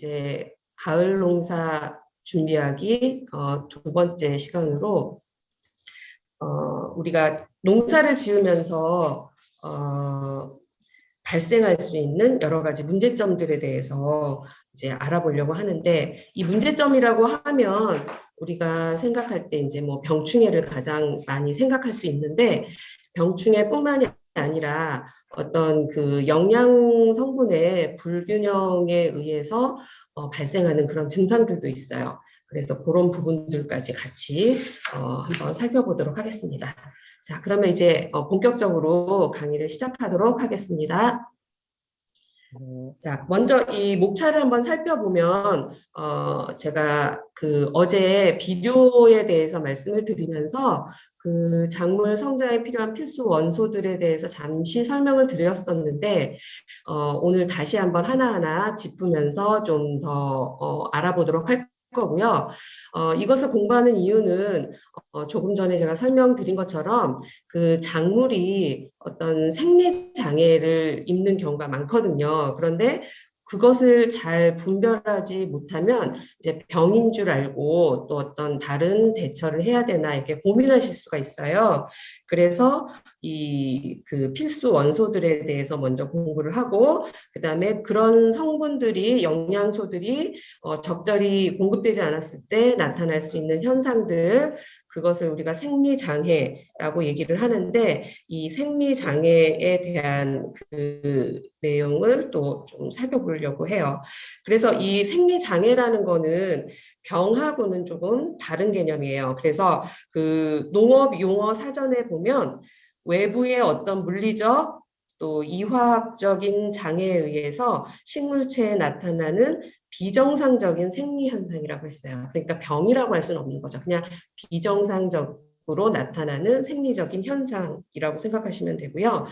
이제 가을 농사 준비하기 두 번째 시간으로 우리가 농사를 지으면서 발생할 수 있는 여러 가지 문제점들에 대해서 이제 알아보려고 하는데, 이 문제점이라고 하면 우리가 생각할 때 이제 뭐 병충해를 가장 많이 생각할 수 있는데, 병충해뿐만이 아니라 어떤 그 영양 성분의 불균형에 의해서 발생하는 그런 증상들도 있어요. 그래서 그런 부분들까지 같이 한번 살펴보도록 하겠습니다. 자, 그러면 이제 본격적으로 강의를 시작하도록 하겠습니다. 자, 먼저 이 목차를 한번 살펴보면 제가 그 어제 비료에 대해서 말씀을 드리면서 그 작물 성장에 필요한 필수 원소들에 대해서 잠시 설명을 드렸었는데, 오늘 다시 한번 하나하나 짚으면서 좀 더 알아보도록 할 거고요. 이것을 공부하는 이유는 조금 전에 제가 설명드린 것처럼 그 작물이 어떤 생리 장애를 입는 경우가 많거든요. 그런데 그것을 잘 분별하지 못하면 이제 병인 줄 알고 또 어떤 다른 대처를 해야 되나 이렇게 고민하실 수가 있어요. 그래서 이 그 필수 원소들에 대해서 먼저 공부를 하고, 그다음에 그런 성분들이 영양소들이 적절히 공급되지 않았을 때 나타날 수 있는 현상들, 그것을 우리가 생리장애라고 얘기를 하는데, 이 생리장애에 대한 그 내용을 또 좀 살펴보려고 해요. 그래서 이 생리장애라는 거는 병하고는 조금 다른 개념이에요. 그래서 그 농업 용어 사전에 보면 외부의 어떤 물리적 또 이화학적인 장애에 의해서 식물체에 나타나는 비정상적인 생리 현상이라고 했어요. 그러니까 병이라고 할 수는 없는 거죠. 그냥 비정상적으로 나타나는 생리적인 현상이라고 생각하시면 되고요.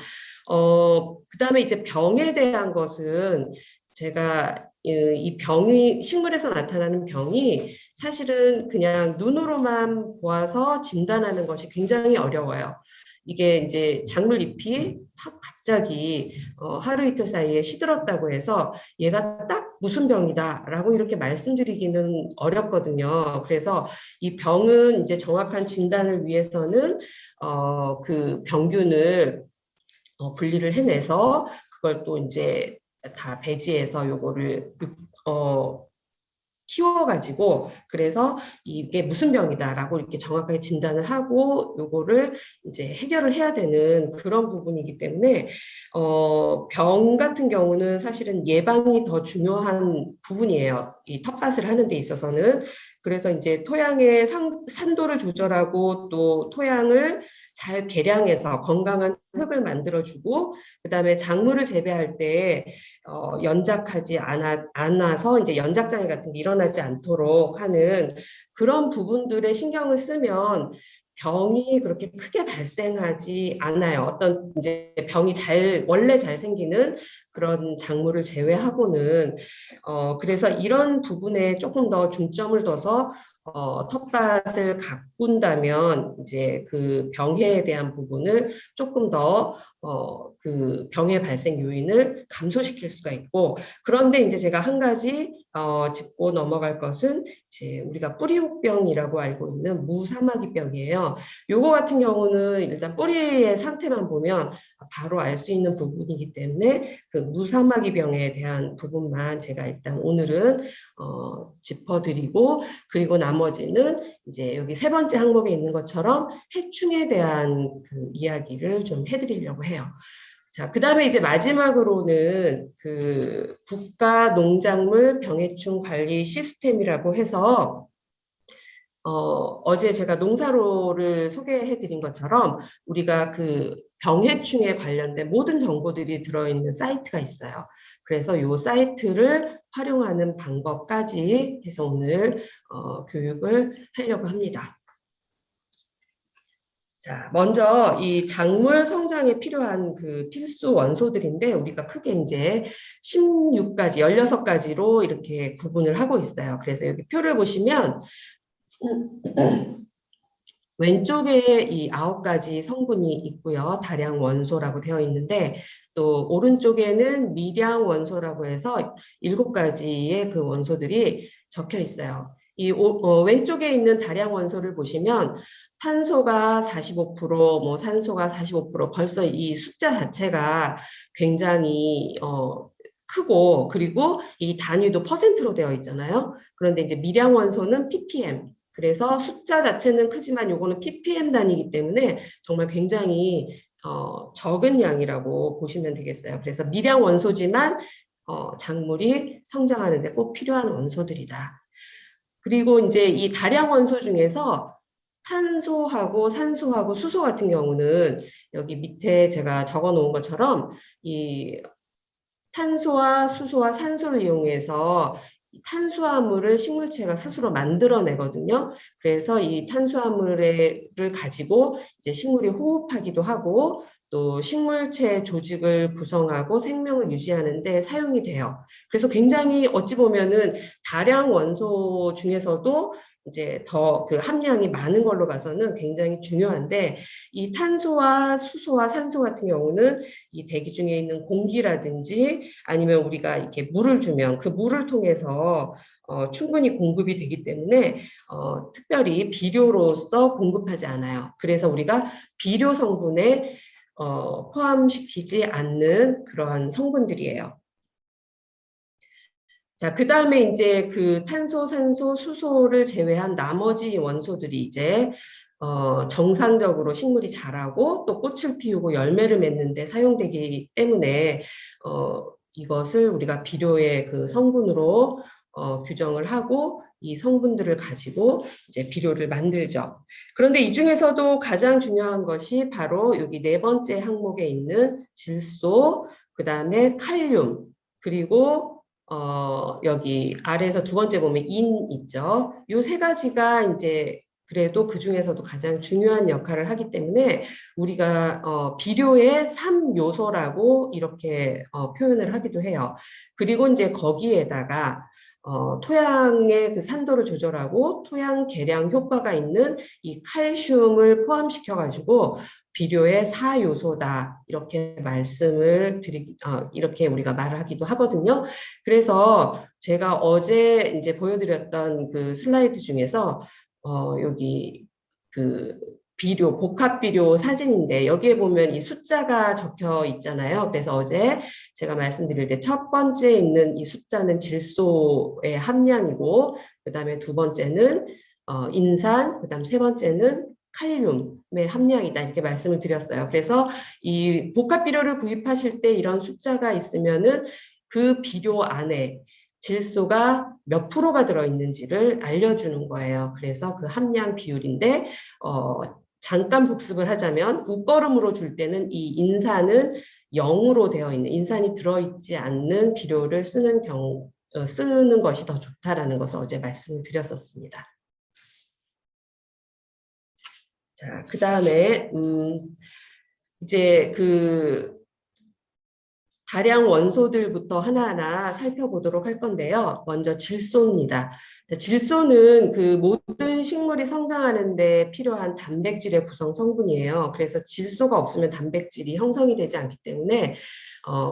그다음에 이제 병에 대한 것은 제가 이 병이 식물에서 나타나는 병이 사실은 그냥 눈으로만 보아서 진단하는 것이 굉장히 어려워요. 이게 이제 작물 잎이 확 갑자기 하루 이틀 사이에 시들었다고 해서 얘가 딱 무슨 병이다라고 이렇게 말씀드리기는 어렵거든요. 그래서 이 병은 이제 정확한 진단을 위해서는 그 병균을 분리를 해내서 그걸 또 이제 다 배지해서 요거를 키워가지고, 그래서 이게 무슨 병이다라고 이렇게 정확하게 진단을 하고 요거를 이제 해결을 해야 되는 그런 부분이기 때문에 병 같은 경우는 사실은 예방이 더 중요한 부분이에요. 이 텃밭을 하는 데 있어서는. 그래서 이제 토양의 산도를 조절하고 또 토양을 잘 개량해서 건강한 흙을 만들어주고, 그다음에 작물을 재배할 때 연작하지 않아서 이제 연작장애 같은 게 일어나지 않도록 하는 그런 부분들에 신경을 쓰면 병이 그렇게 크게 발생하지 않아요. 어떤 이제 병이 원래 잘 생기는 그런 작물을 제외하고는. 그래서 이런 부분에 조금 더 중점을 둬서 텃밭을 가꾼다면 이제 그 병해에 대한 부분을 조금 더 그 병의 발생 요인을 감소시킬 수가 있고, 그런데 이제 제가 한 가지 짚고 넘어갈 것은 이제 우리가 뿌리혹병이라고 알고 있는 무사마귀병이에요. 요거 같은 경우는 일단 뿌리의 상태만 보면 바로 알 수 있는 부분이기 때문에 그 무사마귀병에 대한 부분만 제가 일단 오늘은 짚어드리고, 그리고 나머지는 이제 여기 세 번째 항목에 있는 것처럼 해충에 대한 그 이야기를 좀 해드리려고 해요. 자, 그 다음에 이제 마지막으로는 그 국가 농작물 병해충 관리 시스템이라고 해서 어제 제가 농사로를 소개해 드린 것처럼 우리가 그 병해충에 관련된 모든 정보들이 들어있는 사이트가 있어요. 그래서 이 사이트를 활용하는 방법까지 해서 오늘 교육을 하려고 합니다. 자, 먼저 이 작물 성장에 필요한 그 필수 원소들인데 우리가 크게 이제 16가지, 16가지로 이렇게 구분을 하고 있어요. 그래서 여기 표를 보시면 왼쪽에 이 9가지 성분이 있고요. 다량 원소라고 되어 있는데 또 오른쪽에는 미량 원소라고 해서 7가지의 그 원소들이 적혀 있어요. 왼쪽에 있는 다량 원소를 보시면 탄소가 45%, 뭐 산소가 45%, 벌써 이 숫자 자체가 굉장히 크고, 그리고 이 단위도 퍼센트로 되어 있잖아요. 그런데 이제 미량 원소는 ppm. 그래서 숫자 자체는 크지만 요거는 ppm 단위이기 때문에 정말 굉장히 적은 양이라고 보시면 되겠어요. 그래서 미량 원소지만 작물이 성장하는 데 꼭 필요한 원소들이다. 그리고 이제 이 다량 원소 중에서 탄소하고 산소하고 수소 같은 경우는 여기 밑에 제가 적어 놓은 것처럼 이 탄소와 수소와 산소를 이용해서 탄수화물을 식물체가 스스로 만들어내거든요. 그래서 이 탄수화물을 가지고 이제 식물이 호흡하기도 하고 또 식물체 조직을 구성하고 생명을 유지하는 데 사용이 돼요. 그래서 굉장히 어찌 보면은 다량 원소 중에서도 이제 더 그 함량이 많은 걸로 봐서는 굉장히 중요한데 이 탄소와 수소와 산소 같은 경우는 이 대기 중에 있는 공기라든지 아니면 우리가 이렇게 물을 주면 그 물을 통해서 충분히 공급이 되기 때문에 특별히 비료로서 공급하지 않아요. 그래서 우리가 비료 성분에 포함시키지 않는 그러한 성분들이에요. 자, 그 다음에 이제 그 탄소, 산소, 수소를 제외한 나머지 원소들이 이제 정상적으로 식물이 자라고 또 꽃을 피우고 열매를 맺는데 사용되기 때문에 이것을 우리가 비료의 그 성분으로 규정을 하고 이 성분들을 가지고 이제 비료를 만들죠. 그런데 이 중에서도 가장 중요한 것이 바로 여기 4번째 항목에 있는 질소, 그 다음에 칼륨, 그리고 여기 아래에서 2번째 보면 인 있죠. 이 3가지가 이제 그래도 그 중에서도 가장 중요한 역할을 하기 때문에 우리가 비료의 3요소라고 이렇게 표현을 하기도 해요. 그리고 이제 거기에다가 토양의 그 산도를 조절하고 토양 개량 효과가 있는 이 칼슘을 포함시켜 가지고 비료의 4요소다 이렇게 말씀을 이렇게 우리가 말을 하기도 하거든요. 그래서 제가 어제 이제 보여드렸던 그 슬라이드 중에서 여기 그 비료, 복합 비료 사진인데 여기에 보면 이 숫자가 적혀 있잖아요. 그래서 어제 제가 말씀드릴 때 첫 번째 있는 이 숫자는 질소의 함량이고 그 다음에 2번째는 인산, 그 다음 3번째는 칼륨의 함량이다 이렇게 말씀을 드렸어요. 그래서 이 복합 비료를 구입하실 때 이런 숫자가 있으면은 그 비료 안에 질소가 몇 프로가 들어있는지를 알려주는 거예요. 그래서 그 함량 비율인데 잠깐 복습을 하자면 웃걸음으로 줄 때는 이 인산은 0으로 되어 있는 인산이 들어있지 않는 비료를 쓰는 쓰는 것이 더 좋다라는 것을 어제 말씀을 드렸었습니다. 자, 그 다음에 이제 그 다량 원소들부터 하나하나 살펴보도록 할 건데요. 먼저 질소입니다. 질소는 그 모든 식물이 성장하는 데 필요한 단백질의 구성 성분이에요. 그래서 질소가 없으면 단백질이 형성이 되지 않기 때문에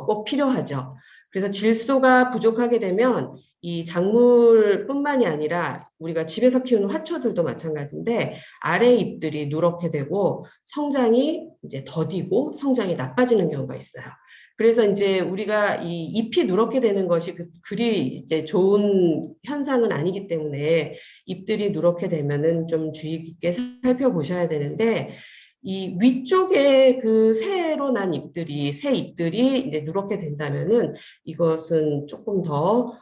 꼭 필요하죠. 그래서 질소가 부족하게 되면 이 작물뿐만이 아니라 우리가 집에서 키우는 화초들도 마찬가지인데 아래 잎들이 누렇게 되고 성장이 이제 더디고 성장이 나빠지는 경우가 있어요. 그래서 이제 우리가 이 잎이 누렇게 되는 것이 그리 이제 좋은 현상은 아니기 때문에 잎들이 누렇게 되면은 좀 주의 깊게 살펴보셔야 되는데 이 위쪽에 그 새로 난 잎들이 새 잎들이 이제 누렇게 된다면은 이것은 조금 더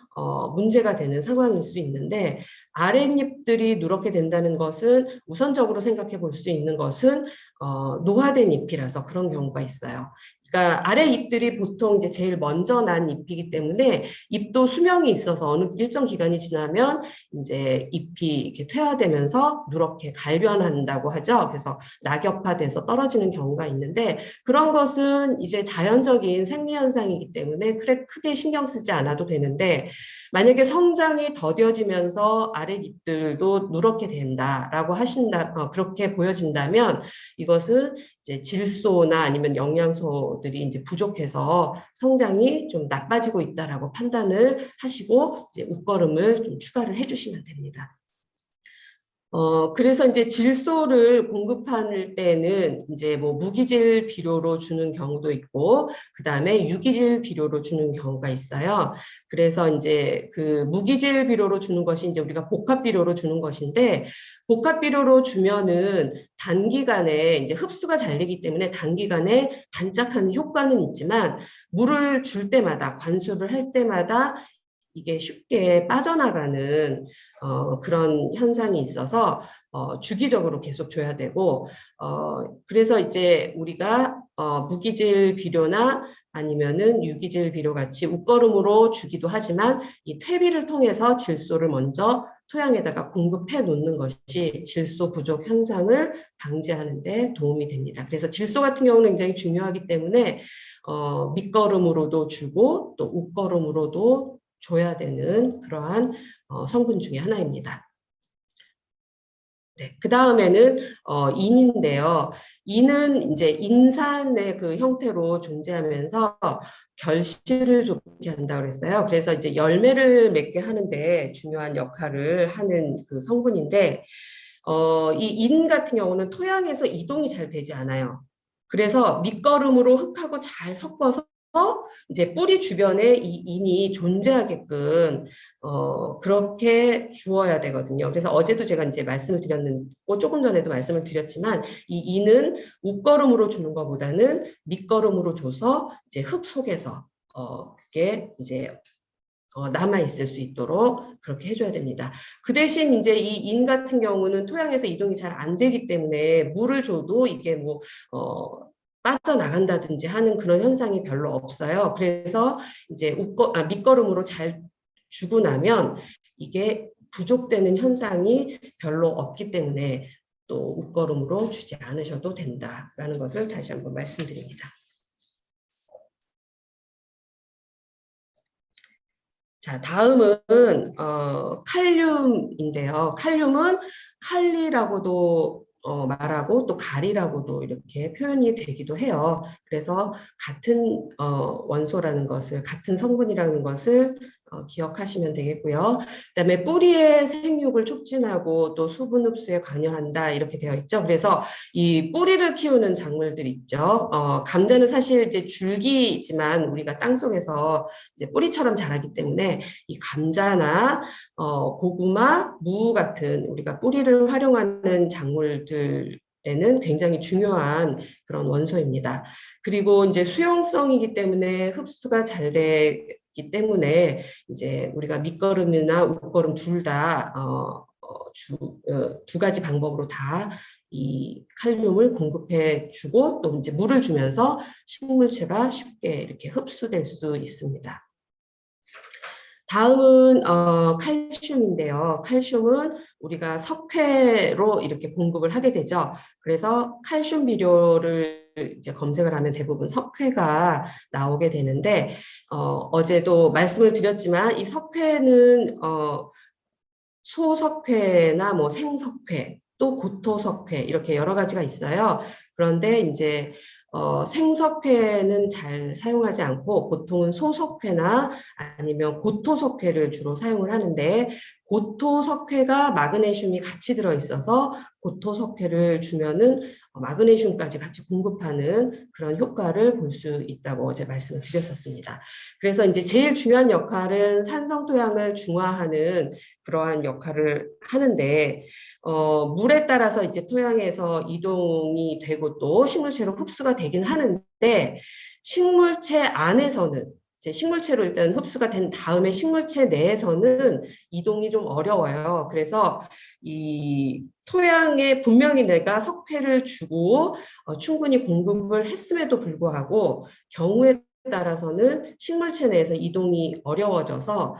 문제가 되는 상황일 수 있는데 아랫잎들이 누렇게 된다는 것은 우선적으로 생각해 볼 수 있는 것은 노화된 잎이라서 그런 경우가 있어요. 그러니까 아래 잎들이 보통 이제 제일 먼저 난 잎이기 때문에 잎도 수명이 있어서 어느 일정 기간이 지나면 이제 잎이 이렇게 퇴화되면서 누렇게 갈변한다고 하죠. 그래서 낙엽화돼서 떨어지는 경우가 있는데 그런 것은 이제 자연적인 생리 현상이기 때문에 크게 신경 쓰지 않아도 되는데 만약에 성장이 더뎌지면서 아래 잎들도 누렇게 된다라고 그렇게 보여진다면 이것은 이제 질소나 아니면 영양소들이 이제 부족해서 성장이 좀 나빠지고 있다라고 판단을 하시고 이제 웃거름을 좀 추가를 해주시면 됩니다. 그래서 이제 질소를 공급할 때는 이제 뭐 무기질 비료로 주는 경우도 있고, 그 다음에 유기질 비료로 주는 경우가 있어요. 그래서 이제 그 무기질 비료로 주는 것이 이제 우리가 복합 비료로 주는 것인데, 복합 비료로 주면은 단기간에 이제 흡수가 잘 되기 때문에 단기간에 반짝하는 효과는 있지만, 물을 줄 때마다, 관수를 할 때마다 이게 쉽게 빠져나가는 그런 현상이 있어서 주기적으로 계속 줘야 되고 그래서 이제 우리가 무기질 비료나 아니면은 유기질 비료 같이 웃거름으로 주기도 하지만 이 퇴비를 통해서 질소를 먼저 토양에다가 공급해 놓는 것이 질소 부족 현상을 방지하는 데 도움이 됩니다. 그래서 질소 같은 경우는 굉장히 중요하기 때문에 밑거름으로도 주고 또 웃거름으로도 줘야 되는 그러한 성분 중에 하나입니다. 네, 그 다음에는 인인데요. 인은 이제 인산의 그 형태로 존재하면서 결실을 좋게 한다고 그랬어요. 그래서 이제 열매를 맺게 하는데 중요한 역할을 하는 그 성분인데 이 인 같은 경우는 토양에서 이동이 잘 되지 않아요. 그래서 밑거름으로 흙하고 잘 섞어서 이제 뿌리 주변에 이 인이 존재하게끔 그렇게 주어야 되거든요. 그래서 어제도 제가 이제 말씀을 드렸고 조금 전에도 말씀을 드렸지만 이 인은 웃거름으로 주는 것보다는 밑거름으로 줘서 이제 흙 속에서 그게 이제 남아 있을 수 있도록 그렇게 해줘야 됩니다. 그 대신 이제 이 인 같은 경우는 토양에서 이동이 잘 안 되기 때문에 물을 줘도 이게 뭐 빠져나간다든지 하는 그런 현상이 별로 없어요. 그래서 이제 밑거름으로 잘 주고 나면 이게 부족되는 현상이 별로 없기 때문에 또 웃거름으로 주지 않으셔도 된다라는 것을 다시 한번 말씀드립니다. 자, 다음은 칼륨인데요. 칼륨은 칼리라고도 말하고 또 가리라고도 이렇게 표현이 되기도 해요. 그래서 같은 원소라는 것을, 같은 성분이라는 것을 기억하시면 되겠고요. 그다음에 뿌리의 생육을 촉진하고 또 수분 흡수에 관여한다 이렇게 되어 있죠. 그래서 이 뿌리를 키우는 작물들 있죠. 감자는 사실 이제 줄기지만 우리가 땅 속에서 이제 뿌리처럼 자라기 때문에 이 감자나 고구마, 무 같은 우리가 뿌리를 활용하는 작물들에는 굉장히 중요한 그런 원소입니다. 그리고 이제 수용성이기 때문에 흡수가 잘 되기 때문에 이제 우리가 밑거름이나 웃거름 둘 다 두 가지 방법으로 다 이 칼륨을 공급해 주고 또 이제 물을 주면서 식물체가 쉽게 이렇게 흡수될 수 있습니다. 다음은 칼슘인데요. 칼슘은 우리가 석회로 이렇게 공급을 하게 되죠. 그래서 칼슘 비료를 이제 검색을 하면 대부분 석회가 나오게 되는데 어제도 말씀을 드렸지만 이 석회는 소석회나 뭐 생석회 또 고토석회 이렇게 여러 가지가 있어요. 그런데 이제 생석회는 잘 사용하지 않고 보통은 소석회나 아니면 고토석회를 주로 사용을 하는데 고토석회가 마그네슘이 같이 들어있어서 고토석회를 주면은 마그네슘까지 같이 공급하는 그런 효과를 볼 수 있다고 어제 말씀을 드렸었습니다. 그래서 이제 제일 중요한 역할은 산성토양을 중화하는 그러한 역할을 하는데 물에 따라서 이제 토양에서 이동이 되고 또 식물체로 흡수가 되긴 하는데 식물체 안에서는 이제 식물체로 일단 흡수가 된 다음에 식물체 내에서는 이동이 좀 어려워요. 그래서 이 토양에 분명히 내가 석회를 주고 충분히 공급을 했음에도 불구하고 경우에 따라서는 식물체 내에서 이동이 어려워져서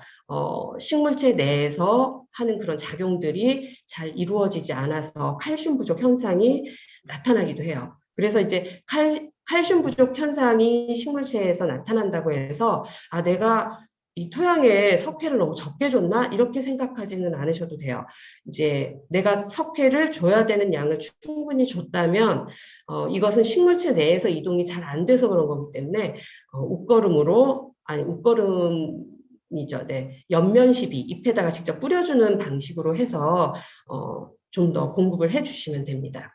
식물체 내에서 하는 그런 작용들이 잘 이루어지지 않아서 칼슘 부족 현상이 나타나기도 해요. 그래서 이제 칼슘 부족 현상이 식물체에서 나타난다고 해서 내가 이 토양에 석회를 너무 적게 줬나? 이렇게 생각하지는 않으셔도 돼요. 이제 내가 석회를 줘야 되는 양을 충분히 줬다면 이것은 식물체 내에서 이동이 잘 안 돼서 그런 거기 때문에 웃거름이죠. 네. 연면시비 잎에다가 직접 뿌려주는 방식으로 해서 좀 더 공급을 해주시면 됩니다.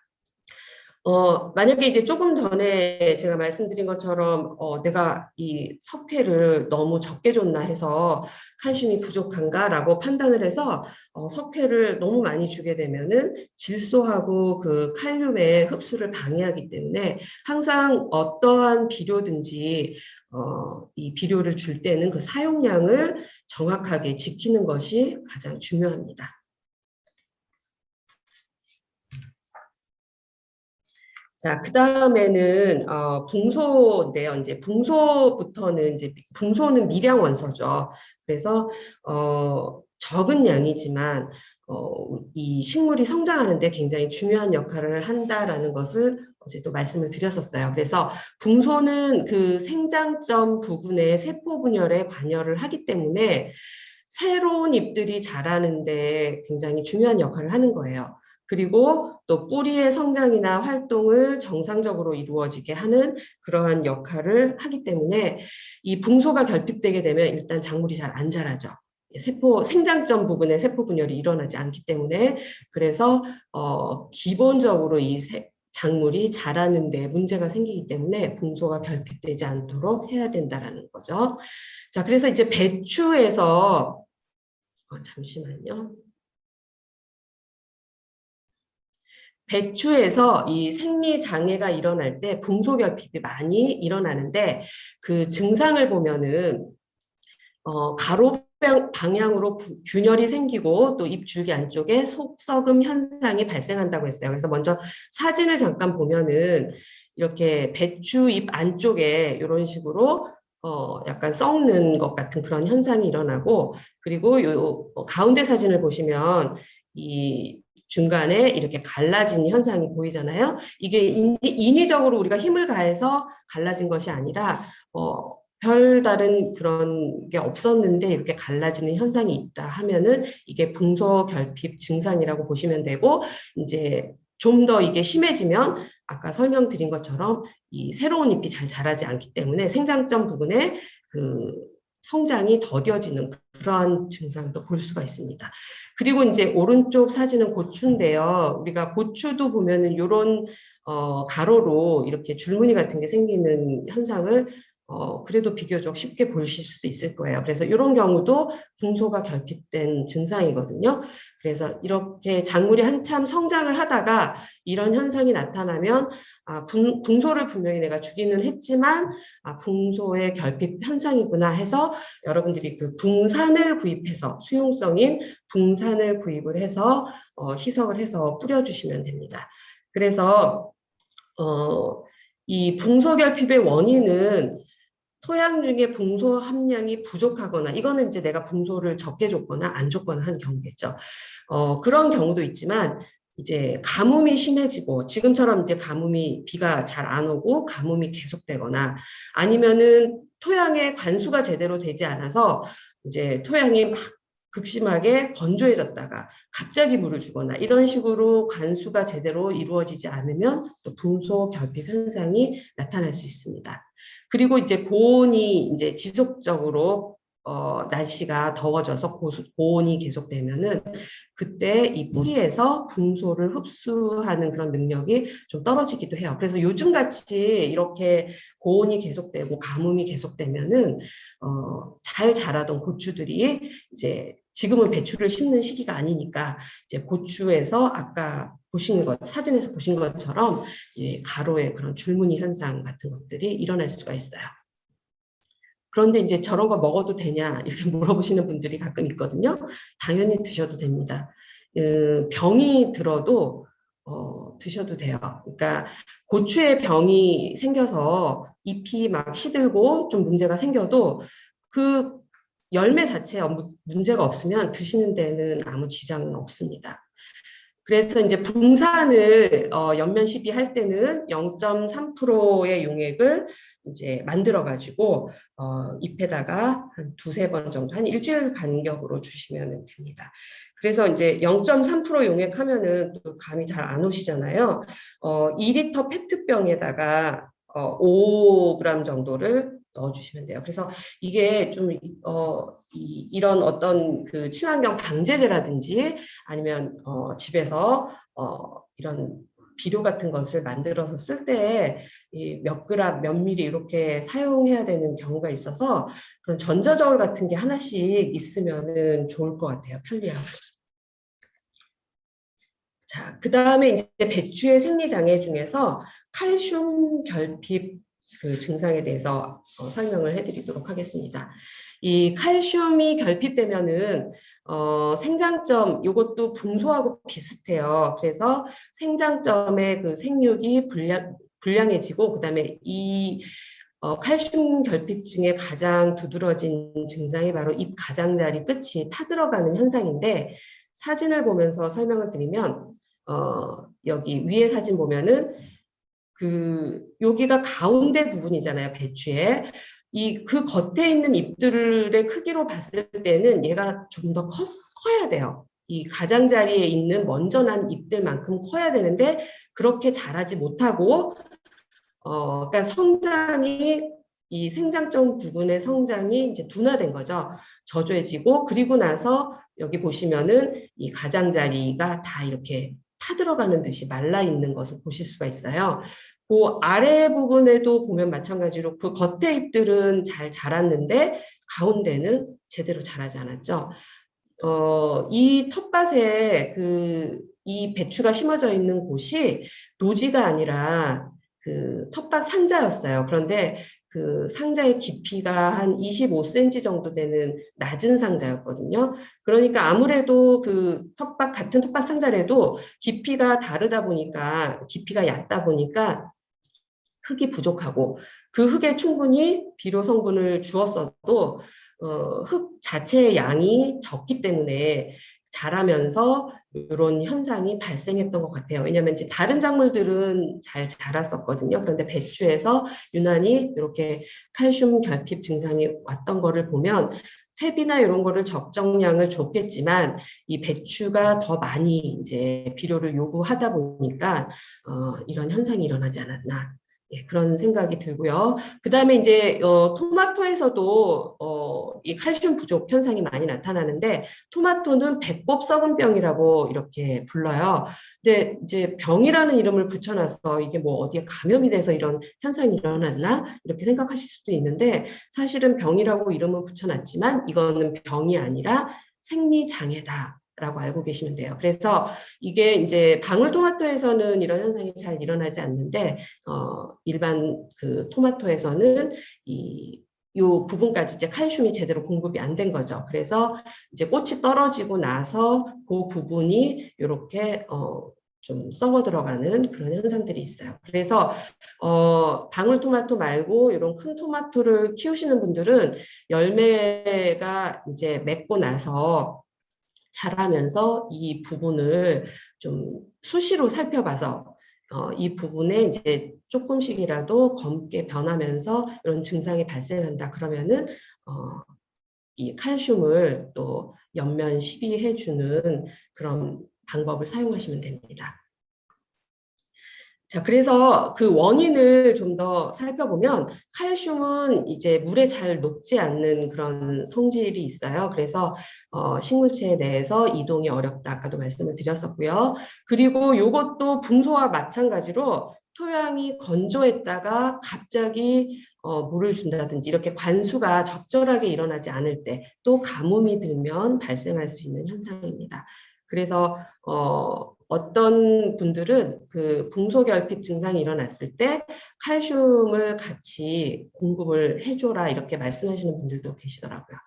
만약에 이제 조금 전에 제가 말씀드린 것처럼 내가 이 석회를 너무 적게 줬나 해서 칼슘이 부족한가라고 판단을 해서 석회를 너무 많이 주게 되면은 질소하고 그 칼륨의 흡수를 방해하기 때문에 항상 어떠한 비료든지 이 비료를 줄 때는 그 사용량을 정확하게 지키는 것이 가장 중요합니다. 자, 그 다음에는 붕소인데요. 이제 붕소는 미량 원소죠. 그래서 적은 양이지만 이 식물이 성장하는데 굉장히 중요한 역할을 한다라는 것을 어제도 말씀을 드렸었어요. 그래서 붕소는 그 생장점 부분의 세포 분열에 관여를 하기 때문에 새로운 잎들이 자라는데 굉장히 중요한 역할을 하는 거예요. 그리고 또 뿌리의 성장이나 활동을 정상적으로 이루어지게 하는 그러한 역할을 하기 때문에 이 붕소가 결핍되게 되면 일단 작물이 잘 안 자라죠. 생장점 부분에 세포 분열이 일어나지 않기 때문에 그래서 기본적으로 이 작물이 자라는 데 문제가 생기기 때문에 붕소가 결핍되지 않도록 해야 된다라는 거죠. 자, 그래서 이제 배추에서 잠시만요. 배추에서 이 생리 장애가 일어날 때 붕소결핍이 많이 일어나는데 그 증상을 보면은 가로 방향으로 균열이 생기고 또 잎줄기 안쪽에 속썩음 현상이 발생한다고 했어요. 그래서 먼저 사진을 잠깐 보면은 이렇게 배추 잎 안쪽에 이런 식으로 약간 썩는 것 같은 그런 현상이 일어나고 그리고 요 가운데 사진을 보시면 이 중간에 이렇게 갈라진 현상이 보이잖아요. 이게 인위적으로 우리가 힘을 가해서 갈라진 것이 아니라 별다른 그런 게 없었는데 이렇게 갈라지는 현상이 있다 하면은 이게 붕소결핍 증상이라고 보시면 되고 이제 좀 더 이게 심해지면 아까 설명드린 것처럼 이 새로운 잎이 잘 자라지 않기 때문에 생장점 부분에 그 성장이 더뎌지는 그러한 증상도 볼 수가 있습니다. 그리고 이제 오른쪽 사진은 고추인데요. 우리가 고추도 보면은 이런 가로로 이렇게 줄무늬 같은 게 생기는 현상을 그래도 비교적 쉽게 보실 수 있을 거예요. 그래서 이런 경우도 붕소가 결핍된 증상이거든요. 그래서 이렇게 작물이 한참 성장을 하다가 이런 현상이 나타나면 붕소를 분명히 내가 주기는 했지만 붕소의 결핍 현상이구나 해서 여러분들이 그 붕산을 구입해서 수용성인 붕산을 구입을 해서 희석을 해서 뿌려주시면 됩니다. 그래서 이 붕소결핍의 원인은 토양 중에 붕소 함량이 부족하거나 이거는 이제 내가 붕소를 적게 줬거나 안 줬거나 하는 경우겠죠. 그런 경우도 있지만 이제 가뭄이 심해지고 지금처럼 이제 비가 잘 안 오고 가뭄이 계속되거나 아니면은 토양에 관수가 제대로 되지 않아서 이제 토양이 막 극심하게 건조해졌다가 갑자기 물을 주거나 이런 식으로 관수가 제대로 이루어지지 않으면 또 붕소 결핍 현상이 나타날 수 있습니다. 그리고 이제 고온이 이제 지속적으로 날씨가 더워져서 고온이 계속되면은 그때 이 뿌리에서 붕소를 흡수하는 그런 능력이 좀 떨어지기도 해요. 그래서 요즘 같이 이렇게 고온이 계속되고 가뭄이 계속되면은 잘 자라던 고추들이 이제 지금은 배추를 심는 시기가 아니니까 이제 고추에서 아까 사진에서 보신 것처럼 가로의 그런 줄무늬 현상 같은 것들이 일어날 수가 있어요. 그런데 이제 저런 거 먹어도 되냐 이렇게 물어보시는 분들이 가끔 있거든요. 당연히 드셔도 됩니다. 병이 들어도 드셔도 돼요. 그러니까 고추에 병이 생겨서 잎이 막 시들고 좀 문제가 생겨도 그 열매 자체에 문제가 없으면 드시는 데는 아무 지장은 없습니다. 그래서 이제 분산을 연면 시비할 때는 0.3%의 용액을 이제 만들어 가지고 잎에다가 한 두세 번 정도 한 일주일 간격으로 주시면 됩니다. 그래서 이제 0.3% 용액하면은 또 감이 잘 안 오시잖아요. 2리터 페트병에다가 5g 정도를 넣어주시면 돼요. 그래서 이게 좀 이런 어떤 그 친환경 방제제라든지 아니면 집에서 이런 비료 같은 것을 만들어서 쓸 때 몇 그램, 몇 미리 이렇게 사용해야 되는 경우가 있어서 그런 전자저울 같은 게 하나씩 있으면은 좋을 것 같아요. 편리하고. 자, 그 다음에 이제 배추의 생리장애 중에서 칼슘 결핍 그 증상에 대해서 설명을 해드리도록 하겠습니다. 이 칼슘이 결핍되면은 생장점 이것도 붕소하고 비슷해요. 그래서 생장점의 그 생육이 불량해지고 그다음에 이 칼슘 결핍증의 가장 두드러진 증상이 바로 잎 가장자리 끝이 타들어가는 현상인데 사진을 보면서 설명을 드리면 여기 위에 사진 보면은 그 여기가 가운데 부분이잖아요, 배추에. 그 겉에 있는 잎들의 크기로 봤을 때는 얘가 좀 더 커야 돼요. 이 가장자리에 있는 먼저 난 잎들만큼 커야 되는데 그렇게 자라지 못하고 그러니까 성장이 이 생장점 부분의 성장이 이제 둔화된 거죠. 저조해지고 그리고 나서 여기 보시면은 이 가장자리가 다 이렇게 타들어가는 듯이 말라 있는 것을 보실 수가 있어요. 그 아래 부분에도 보면 마찬가지로 그 겉에 잎들은 잘 자랐는데 가운데는 제대로 자라지 않았죠. 이 텃밭에 이 배추가 심어져 있는 곳이 노지가 아니라 그 텃밭 상자였어요. 그런데 그 상자의 깊이가 한 25cm 정도 되는 낮은 상자였거든요. 그러니까 아무래도 그 같은 텃밭 상자라도 깊이가 다르다 보니까, 깊이가 얕다 보니까 흙이 부족하고 그 흙에 충분히 비료 성분을 주었어도 흙 자체의 양이 적기 때문에 자라면서 이런 현상이 발생했던 것 같아요. 왜냐하면 이제 다른 작물들은 잘 자랐었거든요. 그런데 배추에서 유난히 이렇게 칼슘 결핍 증상이 왔던 거를 보면 퇴비나 이런 거를 적정량을 줬겠지만 이 배추가 더 많이 이제 비료를 요구하다 보니까 이런 현상이 일어나지 않았나. 예, 그런 생각이 들고요. 그 다음에 이제 토마토에서도 이 칼슘 부족 현상이 많이 나타나는데 토마토는 배꼽 썩은 병이라고 이렇게 불러요. 근데 이제 병이라는 이름을 붙여놔서 이게 뭐 어디에 감염이 돼서 이런 현상이 일어났나 이렇게 생각하실 수도 있는데 사실은 병이라고 이름은 붙여놨지만 이거는 병이 아니라 생리장애다. 라고 알고 계시면 돼요. 그래서 이게 이제 방울토마토에서는 이런 현상이 잘 일어나지 않는데 일반 그 토마토에서는 요 부분까지 이제 칼슘이 제대로 공급이 안 된 거죠. 그래서 이제 꽃이 떨어지고 나서 그 부분이 이렇게 좀 썩어 들어가는 그런 현상들이 있어요. 그래서 방울토마토 말고 이런 큰 토마토를 키우시는 분들은 열매가 이제 맺고 나서 자라면서 이 부분을 좀 수시로 살펴봐서 이 부분에 이제 조금씩이라도 검게 변하면서 이런 증상이 발생한다 그러면은 이 칼슘을 또 연면 시비해주는 그런 방법을 사용하시면 됩니다. 자, 그래서 그 원인을 좀 더 살펴보면 칼슘은 이제 물에 잘 녹지 않는 그런 성질이 있어요. 그래서 식물체 내에서 이동이 어렵다. 아까도 말씀을 드렸었고요. 그리고 이것도 붕소와 마찬가지로 토양이 건조했다가 갑자기 물을 준다든지 이렇게 관수가 적절하게 일어나지 않을 때 또 가뭄이 들면 발생할 수 있는 현상입니다. 그래서 어떤 분들은 그 붕소결핍 증상이 일어났을 때 칼슘을 같이 공급을 해줘라 이렇게 말씀하시는 분들도 계시더라고요.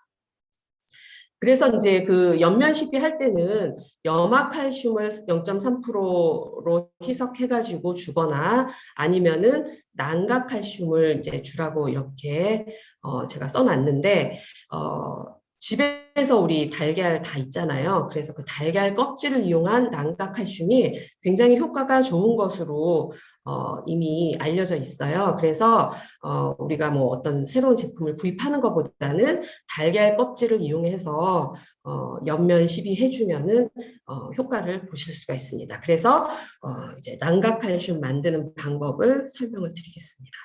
그래서 이제 그 연면 시비할 때는 염화칼슘을 0.3%로 희석해가지고 주거나 아니면은 난각칼슘을 이제 주라고 이렇게 제가 써놨는데 집에서 우리 달걀 다 있잖아요. 그래서 그 달걀 껍질을 이용한 난각칼슘이 굉장히 효과가 좋은 것으로 이미 알려져 있어요. 그래서 우리가 뭐 어떤 새로운 제품을 구입하는 것보다는 달걀 껍질을 이용해서 옆면 시비해주면은 효과를 보실 수가 있습니다. 그래서 이제 난각칼슘 만드는 방법을 설명을 드리겠습니다.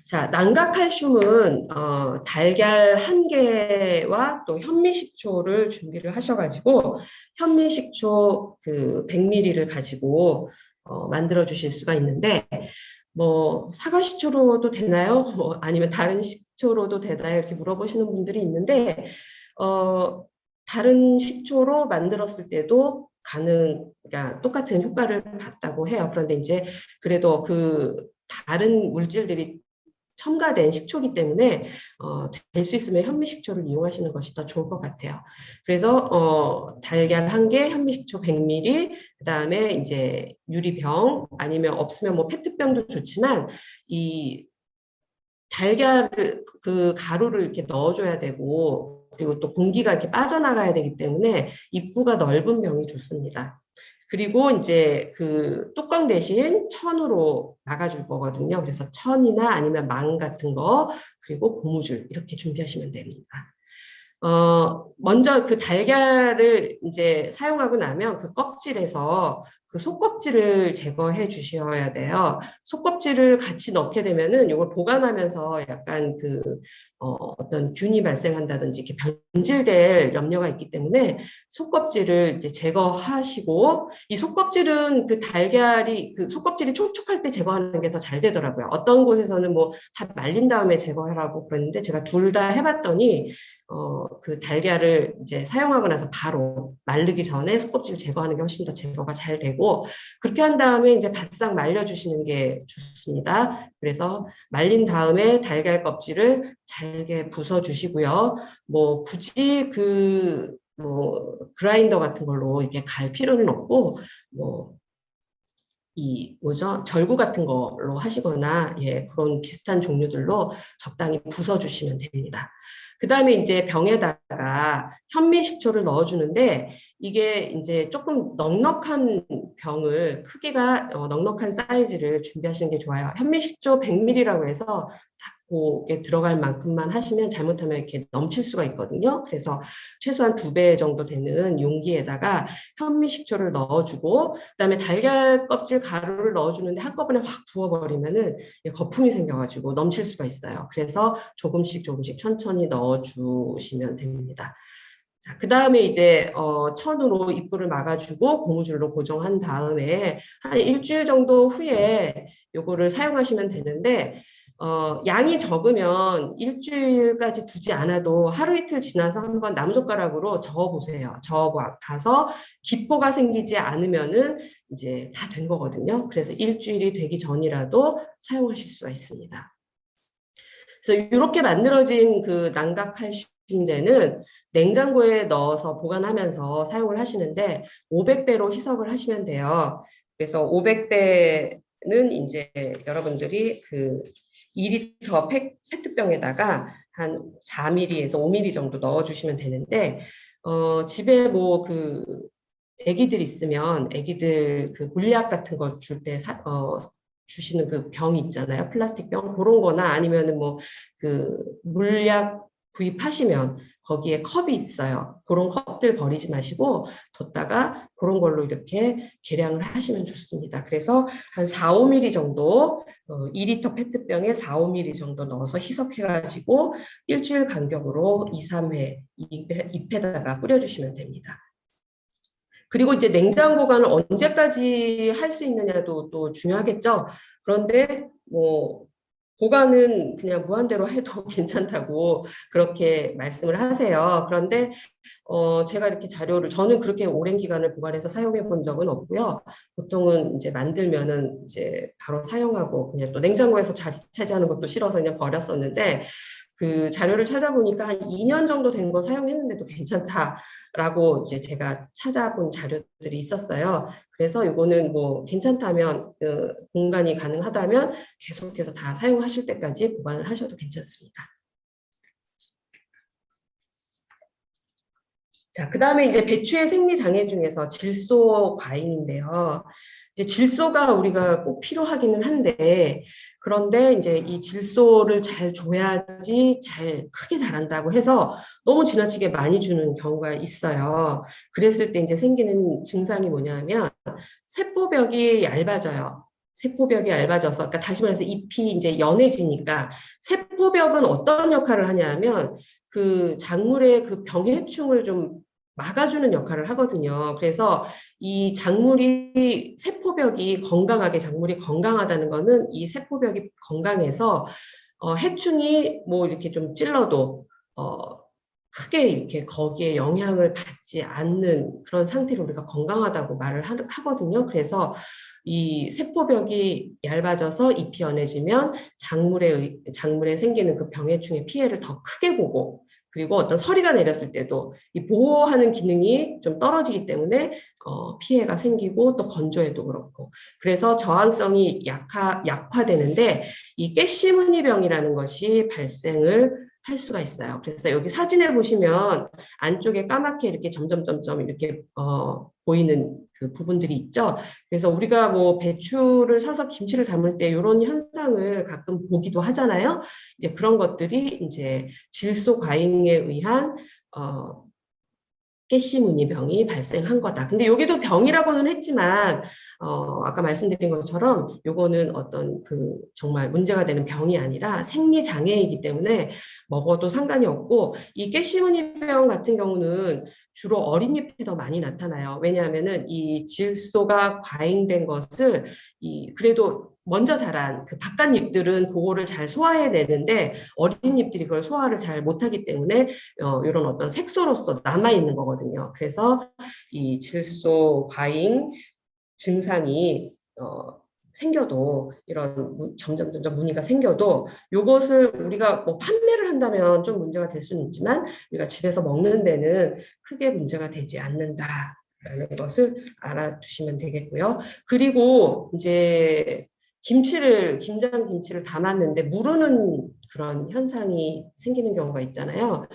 자, 난각칼슘은 달걀 1개와 또 현미식초를 준비를 하셔가지고 현미식초 그 100ml를 가지고 만들어 주실 수가 있는데 뭐 사과식초로도 되나요? 뭐 아니면 다른 식초로도 되나요? 이렇게 물어보시는 분들이 있는데 다른 식초로 만들었을 때도 그러니까 똑같은 효과를 봤다고 해요. 그런데 이제 그래도 그 다른 물질들이 첨가된 식초기 때문에 될 수 있으면 현미식초를 이용하시는 것이 더 좋을 것 같아요. 그래서 달걀 1개, 현미식초 100ml, 그다음에 이제 유리병 아니면 없으면 뭐 페트병도 좋지만 이 달걀을 그 가루를 이렇게 넣어줘야 되고 그리고 또 공기가 이렇게 빠져나가야 되기 때문에 입구가 넓은 병이 좋습니다. 그리고 이제 그 뚜껑 대신 천으로 막아줄 거거든요. 그래서 천이나 아니면 망 같은 거 그리고 고무줄 이렇게 준비하시면 됩니다. 먼저 그 달걀을 이제 사용하고 나면 그 껍질에서 그 속껍질을 제거해 주셔야 돼요. 속껍질을 같이 넣게 되면은 이걸 보관하면서 약간 그 어떤 균이 발생한다든지 이렇게 변질될 염려가 있기 때문에 속껍질을 이제 제거하시고 이 속껍질은 그 달걀이 그 속껍질이 촉촉할 때 제거하는 게 더 잘 되더라고요. 어떤 곳에서는 뭐 다 말린 다음에 제거하라고 그랬는데 제가 둘 다 해봤더니 그 달걀을 이제 사용하고 나서 바로 마르기 전에 속껍질 제거하는 게 훨씬 더 제거가 잘 되고 그렇게 한 다음에 이제 바싹 말려주시는 게 좋습니다. 그래서 말린 다음에 달걀 껍질을 잘게 부숴주시고요. 뭐 굳이 그 뭐 그라인더 같은 걸로 이렇게 갈 필요는 없고 뭐 이 뭐죠? 절구 같은 걸로 하시거나 예, 그런 비슷한 종류들로 적당히 부숴주시면 됩니다. 그 다음에 이제 병에다가 현미식초를 넣어주는데 이게 이제 조금 넉넉한 병을 크기가 넉넉한 사이즈를 준비하시는 게 좋아요. 현미식초 100ml라고 해서 닭고에 들어갈 만큼만 하시면 잘못하면 이렇게 넘칠 수가 있거든요. 그래서 최소한 2배 정도 되는 용기에다가 현미식초를 넣어주고 그다음에 달걀 껍질 가루를 넣어주는데 한꺼번에 확 부어버리면은 거품이 생겨가지고 넘칠 수가 있어요. 그래서 조금씩 천천히 넣어주시면 됩니다. 그 다음에 이제 천으로 입구를 막아주고 고무줄로 고정한 다음에 한 일주일 정도 후에 요거를 사용하시면 되는데 양이 적으면 일주일까지 두지 않아도 하루 이틀 지나서 한번 나무젓가락으로 저어보세요. 저어봐서 기포가 생기지 않으면은 이제 다 된 거거든요. 그래서 일주일이 되기 전이라도 사용하실 수가 있습니다. 그래서 이렇게 만들어진 그 난각칼슘제는 냉장고에 넣어서 보관하면서 사용을 하시는데 500배로 희석을 하시면 돼요. 그래서 500배는 이제 여러분들이 그 2리터 페트병에다가 한 4ml에서 5ml 정도 넣어주시면 되는데 집에 뭐 그 애기들 있으면 애기들 그 물약 같은 거 줄 때 주시는 그 병이 있잖아요. 플라스틱 병 그런 거나 아니면은 뭐 그 물약 구입하시면 거기에 컵이 있어요. 그런 컵들 버리지 마시고 뒀다가 그런 걸로 이렇게 계량을 하시면 좋습니다. 그래서 한 4, 5ml 정도 2리터 페트병에 4, 5ml 정도 넣어서 희석해가지고 일주일 간격으로 2, 3회 잎에다가 뿌려주시면 됩니다. 그리고 이제 냉장 보관을 언제까지 할 수 있느냐도 또 중요하겠죠. 그런데 뭐 보관은 그냥 무한대로 해도 괜찮다고 그렇게 말씀을 하세요. 그런데 제가 이렇게 자료를 저는 그렇게 오랜 기간을 보관해서 사용해 본 적은 없고요. 보통은 이제 만들면은 이제 바로 사용하고 그냥 또 냉장고에서 자리 차지하는 것도 싫어서 그냥 버렸었는데 그 자료를 찾아보니까 한 2년 정도 된 거 사용했는데도 괜찮다라고 이제 제가 찾아본 자료들이 있었어요. 그래서 이거는 뭐 괜찮다면 공간이 가능하다면 계속해서 다 사용하실 때까지 보관을 하셔도 괜찮습니다. 자, 그 다음에 이제 배추의 생리장애 중에서 질소 과잉인데요. 이제 질소가 우리가 꼭 필요하기는 한데, 그런데 이제 이 질소를 잘 줘야지 잘 크게 자란다고 해서 너무 지나치게 많이 주는 경우가 있어요. 그랬을 때 이제 생기는 증상이 뭐냐면, 세포벽이 얇아져요. 세포벽이 얇아져서, 그러니까 다시 말해서 잎이 이제 연해지니까, 세포벽은 어떤 역할을 하냐면, 그 작물의 그 병해충을 좀 막아주는 역할을 하거든요. 그래서 이 작물이 세포벽이 건강하게 작물이 건강하다는 거는 이 세포벽이 건강해서 해충이 뭐 이렇게 좀 찔러도 크게 이렇게 거기에 영향을 받지 않는 그런 상태로 우리가 건강하다고 말을 하거든요. 그래서 이 세포벽이 얇아져서 잎이 연해지면 작물에 생기는 그 병해충의 피해를 더 크게 보고 그리고 어떤 서리가 내렸을 때도 이 보호하는 기능이 좀 떨어지기 때문에 피해가 생기고 또 건조에도 그렇고 그래서 저항성이 약화되는데 이 깨시무늬병이라는 것이 발생을 할 수가 있어요. 그래서 여기 사진을 보시면 안쪽에 까맣게 이렇게 점점점점 이렇게 보이는 그 부분들이 있죠. 그래서 우리가 뭐 배추를 사서 김치를 담을 때 이런 현상을 가끔 보기도 하잖아요. 이제 그런 것들이 이제 질소 과잉에 의한 깨시무늬병이 발생한 거다. 근데 여기도 병이라고는 했지만 아까 말씀드린 것처럼 요거는 어떤 그 정말 문제가 되는 병이 아니라 생리 장애이기 때문에 먹어도 상관이 없고 이 깨시무늬병 같은 경우는 주로 어린 잎에 더 많이 나타나요. 왜냐하면은 이 질소가 과잉된 것을 그래도 먼저 자란 그 바깥 잎들은 그거를 잘 소화해내는데 어린 잎들이 그걸 소화를 잘 못하기 때문에 이런 어떤 색소로서 남아있는 거거든요. 그래서 이 질소 과잉 증상이 생겨도 이런 점점 무늬가 생겨도 이것을 우리가 뭐 판매를 한다면 좀 문제가 될 수는 있지만 우리가 집에서 먹는 데는 크게 문제가 되지 않는다라는 것을 알아두시면 되겠고요. 그리고 이제 김장 김치를 담았는데 무르는 그런 현상이 생기는 경우가 있잖아요.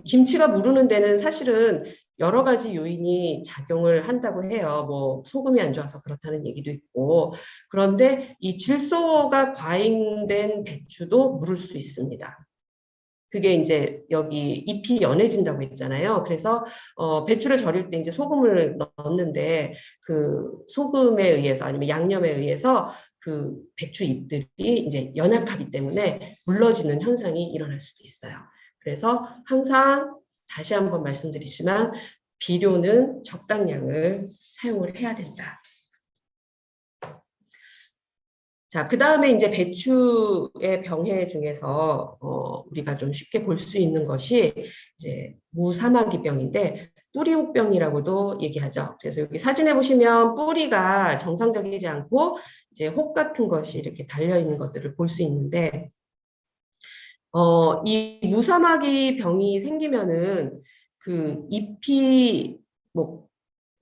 김치가 무르는 데는 사실은 여러 가지 요인이 작용을 한다고 해요. 뭐 소금이 안 좋아서 그렇다는 얘기도 있고. 그런데 이 질소가 과잉된 배추도 무를 수 있습니다. 그게 이제 여기 잎이 연해진다고 했잖아요. 그래서 배추를 절일 때 이제 소금을 넣었는데 그 소금에 의해서 아니면 양념에 의해서 그 배추 잎들이 이제 연약하기 때문에 물러지는 현상이 일어날 수도 있어요. 그래서 항상 다시 한번 말씀드리지만 비료는 적당량을 사용을 해야 된다. 자, 그 다음에 이제 배추의 병해 중에서 우리가 좀 쉽게 볼 수 있는 것이 이제 무사마귀병인데 뿌리혹병이라고도 얘기하죠. 그래서 여기 사진에 보시면 뿌리가 정상적이지 않고 이제 혹 같은 것이 이렇게 달려 있는 것들을 볼 수 있는데 이 무사마귀병이 생기면은 그 잎이 뭐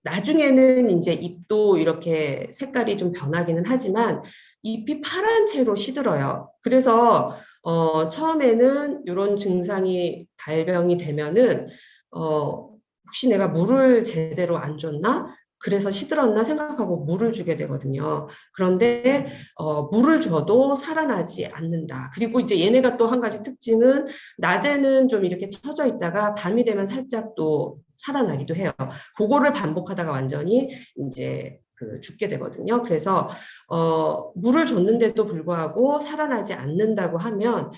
나중에는 이제 잎도 이렇게 색깔이 좀 변하기는 하지만 잎이 파란 채로 시들어요. 그래서 처음에는 이런 증상이 발병이 되면은 혹시 내가 물을 제대로 안 줬나? 그래서 시들었나 생각하고 물을 주게 되거든요. 그런데 물을 줘도 살아나지 않는다. 그리고 이제 얘네가 또 한 가지 특징은 낮에는 좀 이렇게 처져 있다가 밤이 되면 살짝 또 살아나기도 해요. 그거를 반복하다가 완전히 이제 죽게 되거든요. 그래서 물을 줬는데도 불구하고 살아나지 않는다고 하면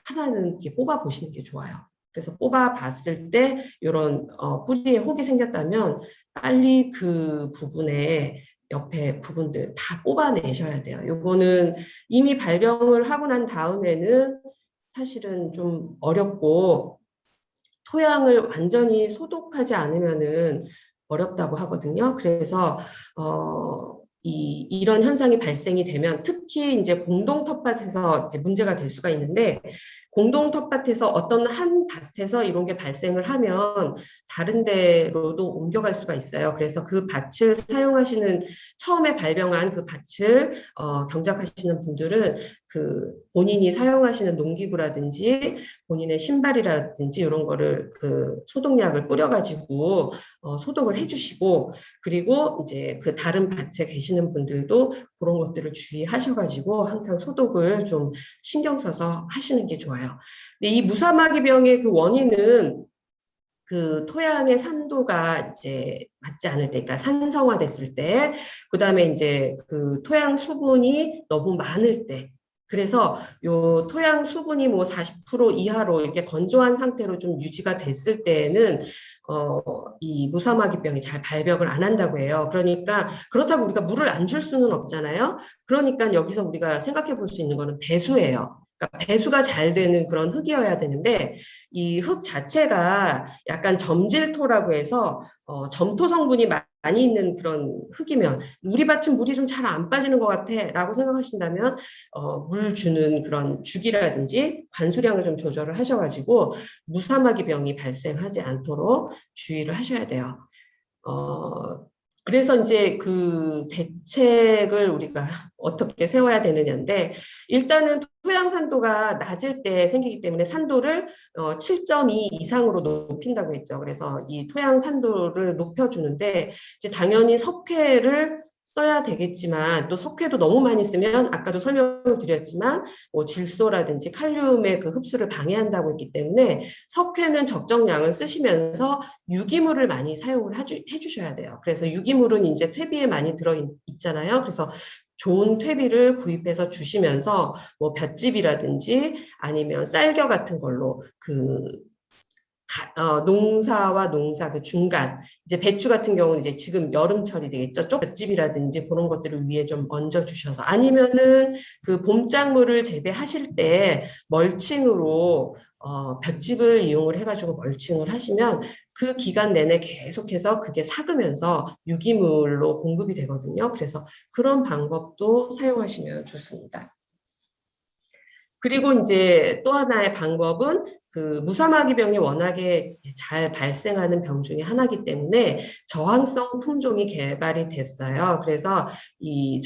하나는 이렇게 뽑아 보시는 게 좋아요. 그래서 뽑아 봤을 때 이런 뿌리에 혹이 생겼다면 빨리 그 부분에 옆에 부분들 다 뽑아내셔야 돼요. 요거는 이미 발병을 하고 난 다음에는 사실은 좀 어렵고 토양을 완전히 소독하지 않으면은 어렵다고 하거든요. 그래서 이런 현상이 발생이 되면 특히 이제 공동 텃밭에서 이제 문제가 될 수가 있는데, 공동 텃밭에서 어떤 한 밭에서 이런 게 발생을 하면 다른 데로도 옮겨갈 수가 있어요. 그래서 그 밭을 사용하시는, 처음에 발병한 그 밭을 경작하시는 분들은 그 본인이 사용하시는 농기구라든지 본인의 신발이라든지 이런 거를 그 소독약을 뿌려가지고 소독을 해주시고, 그리고 이제 그 다른 밭에 계시는 분들도 그런 것들을 주의하셔가지고 항상 소독을 좀 신경 써서 하시는 게 좋아요. 근데 이 무사마귀병의 그 원인은 그 토양의 산도가 이제 맞지 않을 때, 그러니까 산성화됐을 때, 그 다음에 이제 그 토양 수분이 너무 많을 때, 그래서 요 토양 수분이 뭐 40% 이하로 이렇게 건조한 상태로 좀 유지가 됐을 때에는 이 무사마귀병이 잘 발병을 안 한다고 해요. 그러니까 그렇다고 우리가 물을 안 줄 수는 없잖아요. 그러니까 여기서 우리가 생각해 볼 수 있는 거는 배수예요. 그러니까 배수가 잘 되는 그런 흙이어야 되는데, 이 흙 자체가 약간 점질토라고 해서 점토 성분이 많이 있는 그런 흙이면, 우리 밭은 물이 좀 잘 안 빠지는 것 같아 라고 생각하신다면 물 주는 그런 주기라든지 관수량을 좀 조절을 하셔가지고 무사마귀병이 발생하지 않도록 주의를 하셔야 돼요. 그래서 이제 그 대책을 우리가 어떻게 세워야 되느냐인데, 일단은 토양 산도가 낮을 때 생기기 때문에 산도를 7.2 이상으로 높인다고 했죠. 그래서 이 토양 산도를 높여주는데, 이제 당연히 석회를 써야 되겠지만, 또 석회도 너무 많이 쓰면 아까도 설명을 드렸지만 뭐 질소라든지 칼륨의 그 흡수를 방해한다고 했기 때문에 석회는 적정량을 쓰시면서 유기물을 많이 사용을 해주셔야 돼요. 그래서 유기물은 이제 퇴비에 많이 들어있잖아요. 그래서 좋은 퇴비를 구입해서 주시면서 뭐 볏짚이라든지 아니면 쌀겨 같은 걸로 그 농사와 농사 그 중간, 이제 배추 같은 경우는 이제 지금 여름철이 되겠죠. 볏짚이라든지 그런 것들을 위에 좀 얹어 주셔서, 아니면은 그 봄작물을 재배하실 때 멀칭으로 볏짚을 이용을 해가지고 멀칭을 하시면 그 기간 내내 계속해서 그게 삭으면서 유기물로 공급이 되거든요. 그래서 그런 방법도 사용하시면 좋습니다. 그리고 이제 또 하나의 방법은 그 무사마귀병이 워낙에 잘 발생하는 병 중에 하나이기 때문에 저항성 품종이 개발이 됐어요. 그래서 이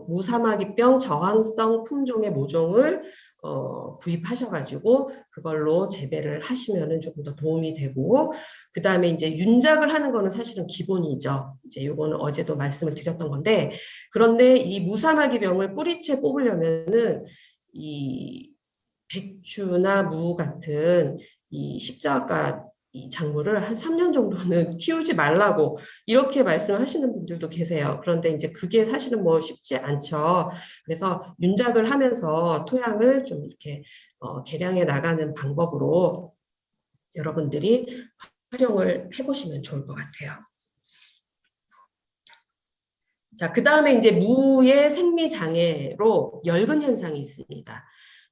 무사마귀병 저항성 품종의 모종을 구입하셔가지고 그걸로 재배를 하시면은 조금 더 도움이 되고, 그 다음에 이제 윤작을 하는 거는 사실은 기본이죠. 이제 요거는 어제도 말씀을 드렸던 건데, 그런데 이 무사마귀병을 뿌리채 뽑으려면은 이 배추나 무 같은 이 십자가 이 작물을 한 3년 정도는 키우지 말라고 이렇게 말씀하시는 분들도 계세요. 그런데 이제 그게 사실은 뭐 쉽지 않죠. 그래서 윤작을 하면서 토양을 좀 이렇게 개량해 나가는 방법으로 여러분들이 활용을 해보시면 좋을 것 같아요. 자, 그 다음에 이제 무의 생리장애로 열근 현상이 있습니다.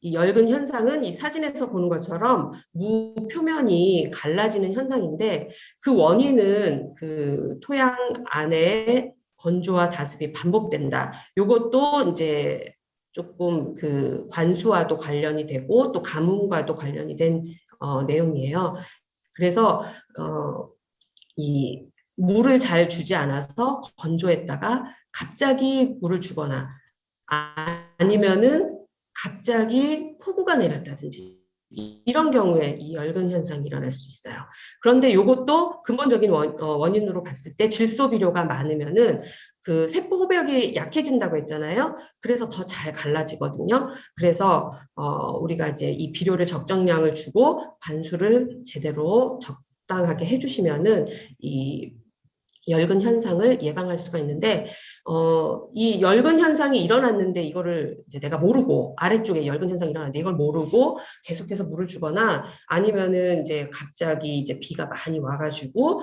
이 열근 현상은 이 사진에서 보는 것처럼 무 표면이 갈라지는 현상인데, 그 원인은 그 토양 안에 건조와 다습이 반복된다. 요것도 이제 조금 그 관수와도 관련이 되고 또 가뭄과도 관련이 된 내용이에요. 그래서 이 물을 잘 주지 않아서 건조했다가 갑자기 물을 주거나 아니면은 갑자기 폭우가 내렸다든지 이런 경우에 이 열근 현상이 일어날 수 있어요. 그런데 이것도 근본적인 원인으로 봤을 때 질소 비료가 많으면은 그 세포 호벽이 약해진다고 했잖아요. 그래서 더 잘 갈라지거든요. 그래서 우리가 이제 이 비료를 적정량을 주고 관수를 제대로 적당하게 해주시면은 이 열근 현상을 예방할 수가 있는데, 이 열근 현상이 일어났는데 이거를 이제 내가 모르고, 아래쪽에 열근 현상이 일어났는데 이걸 모르고 계속해서 물을 주거나 아니면은 이제 갑자기 이제 비가 많이 와가지고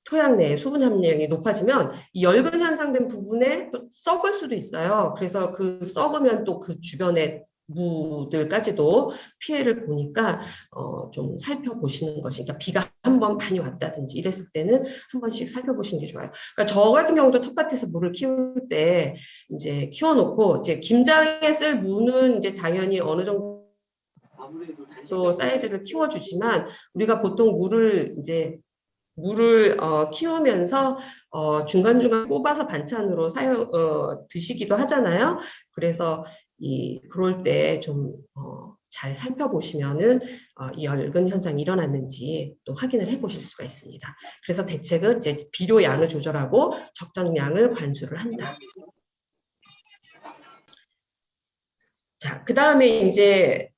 토양 내에 수분 함량이 높아지면 이 열근 현상된 부분에 또 썩을 수도 있어요. 그래서 그 썩으면 또 그 주변에 무들까지도 피해를 보니까 좀 살펴보시는 것이, 그러니까 비가 한번 많이 왔다든지 이랬을 때는 한 번씩 살펴보시는 게 좋아요. 그러니까 저 같은 경우도 텃밭에서 물을 키울 때 이제 키워놓고 이제 김장에 쓸 무는 이제 당연히 어느 정도 사이즈를 키워주지만 우리가 보통 물을 키우면서 중간중간 뽑아서 반찬으로 드시기도 하잖아요. 그래서 그럴 때 좀 잘 살펴보시면은 이 열근 현상이 일어났는지 또 확인을 해보실 수가 있습니다. 그래서 대책은 이제 비료 양을 조절하고 적정량을 관수를 한다. 자, 그 다음에 이제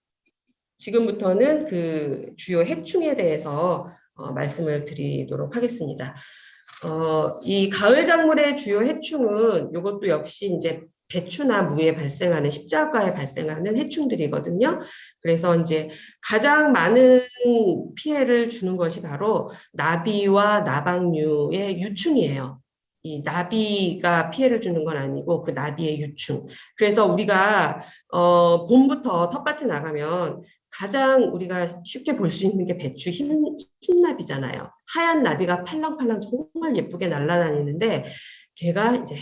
지금부터는 그 주요 해충에 대해서 말씀을 드리도록 하겠습니다. 이 가을 작물의 주요 해충은 이것도 역시 이제 배추나 무에 발생하는 십자가에 발생하는 해충들이거든요. 그래서 이제 가장 많은 피해를 주는 것이 바로 나비와 나박류의 유충이에요. 이 나비가 피해를 주는 건 아니고 그 나비의 유충. 그래서 우리가 봄부터 텃밭에 나가면 가장 우리가 쉽게 볼 수 있는 게 배추 흰나비잖아요. 하얀 나비가 팔랑팔랑 정말 예쁘게 날아다니는데 걔가 이제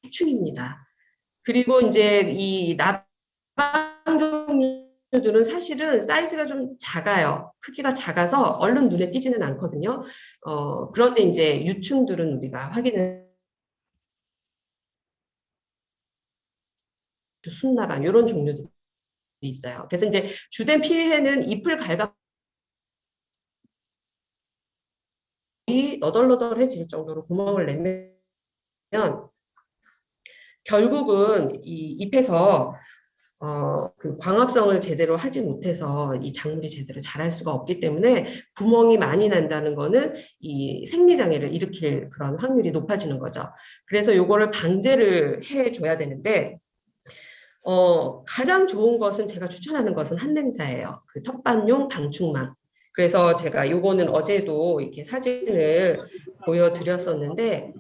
해충입니다. 그리고 이제 이 나방 종류들은 사실은 사이즈가 좀 작아요. 크기가 작아서 얼른 눈에 띄지는 않거든요. 그런데 이제 유충들은 우리가 확인을 순나방 이런 종류들이 있어요. 그래서 이제 주된 피해는 잎을 갉아 너덜너덜해질 정도로 구멍을 내면 결국은 이 잎에서 그 광합성을 제대로 하지 못해서 이 작물이 제대로 자랄 수가 없기 때문에 구멍이 많이 난다는 거는 이 생리장애를 일으킬 그런 확률이 높아지는 거죠. 그래서 요거를 방제를 해줘야 되는데 가장 좋은 것은 제가 추천하는 것은 한냄사예요. 그 텃밭용 방충망. 그래서 제가 요거는 어제도 이렇게 사진을 보여드렸었는데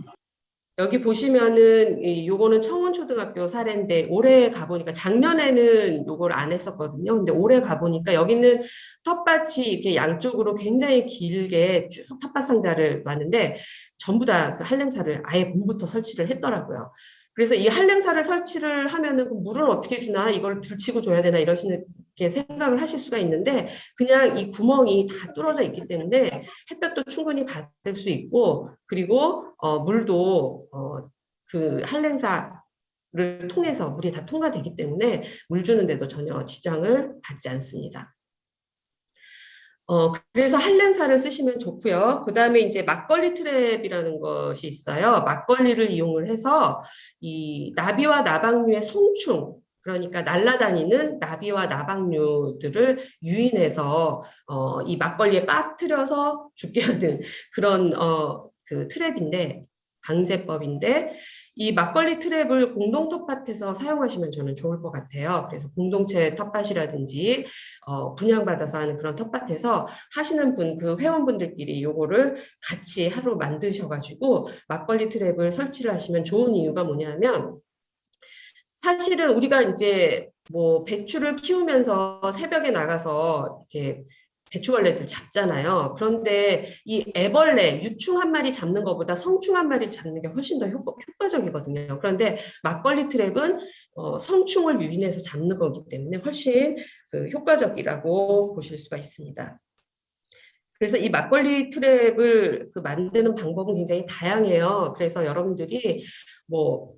여기 보시면은 요거는 청운초등학교 사례인데 올해 가보니까 작년에는 요걸 안 했었거든요. 근데 올해 가보니까 여기는 텃밭이 이렇게 양쪽으로 굉장히 길게 쭉 텃밭 상자를 놨는데 전부 다 그 한랭사를 아예 봄부터 설치를 했더라고요. 그래서 이 한랭사를 설치를 하면은 그 물은 어떻게 주나 이걸 들치고 줘야 되나 이러시는 게 생각을 하실 수가 있는데 그냥 이 구멍이 다 뚫어져 있기 때문에 햇볕도 충분히 받을 수 있고 그리고 물도 그 한랭사를 통해서 물이 다 통과되기 때문에 물 주는데도 전혀 지장을 받지 않습니다. 그래서 한랭사를 쓰시면 좋고요. 그 다음에 이제 막걸리 트랩이라는 것이 있어요. 막걸리를 이용을 해서 이 나비와 나박류의 성충, 그러니까 날아다니는 나비와 나박류들을 유인해서 이 막걸리에 빠뜨려서 죽게 하는 그런 그 트랩인데 방제법인데 이 막걸리 트랩을 공동 텃밭에서 사용하시면 저는 좋을 것 같아요. 그래서 공동체 텃밭이라든지 분양받아서 하는 그런 텃밭에서 하시는 그 회원분들끼리 요거를 같이 하루 만드셔가지고 막걸리 트랩을 설치를 하시면 좋은 이유가 뭐냐면 사실은 우리가 이제 뭐 배추를 키우면서 새벽에 나가서 이렇게 배추벌레들 잡잖아요. 그런데 이 애벌레, 유충 한 마리 잡는 것보다 성충 한 마리 잡는 게 훨씬 더 효과적이거든요. 그런데 막걸리 트랩은 성충을 유인해서 잡는 거기 때문에 훨씬 그 효과적이라고 보실 수가 있습니다. 그래서 이 막걸리 트랩을 그 만드는 방법은 굉장히 다양해요. 그래서 여러분들이 뭐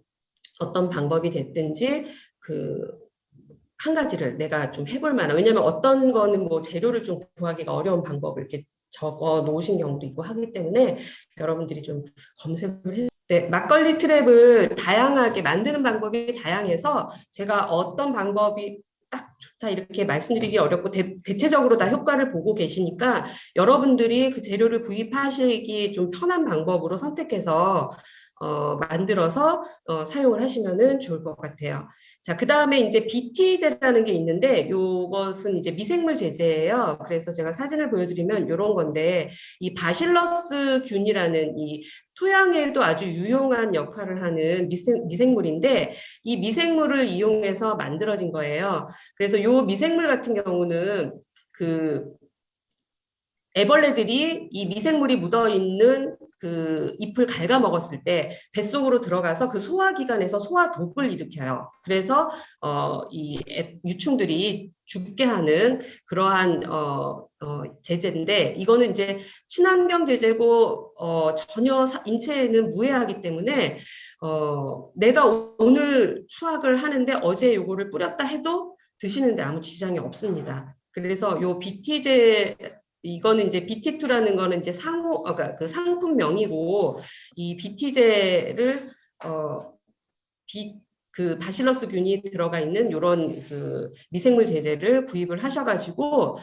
어떤 방법이 됐든지 그 한 가지를 내가 좀 해볼 만한, 왜냐하면 어떤 거는 뭐 재료를 좀 구하기가 어려운 방법을 이렇게 적어 놓으신 경우도 있고 하기 때문에 여러분들이 좀 검색을 해. 네, 막걸리 트랩을 다양하게 만드는 방법이 다양해서 제가 어떤 방법이 딱 좋다 이렇게 말씀드리기 어렵고 대체적으로 다 효과를 보고 계시니까 여러분들이 그 재료를 구입하시기 좀 편한 방법으로 선택해서 만들어서 사용을 하시면은 좋을 것 같아요. 자, 그 다음에 이제 BT제라는 게 있는데, 요것은 이제 미생물 제제예요. 그래서 제가 사진을 보여드리면 이런 건데, 이 바실러스 균이라는 이 토양에도 아주 유용한 역할을 하는 미생물인데, 이 미생물을 이용해서 만들어진 거예요. 그래서 요 미생물 같은 경우는 그 애벌레들이 이 미생물이 묻어 있는 그 잎을 갉아먹었을 때 뱃속으로 들어가서 그 소화기관에서 소화독을 일으켜요. 그래서 이 유충들이 죽게 하는 그러한 제재인데, 이거는 이제 친환경 제재고 전혀 인체에는 무해하기 때문에 내가 오늘 수확을 하는데 어제 요거를 뿌렸다 해도 드시는데 아무 지장이 없습니다. 그래서 요 BT제, 이거는 이제 BT2라는 거는 이제 그러니까 그 상품명이고, 이 BT제를 그 바실러스 균이 들어가 있는 이런 그 미생물 제제를 구입을 하셔가지고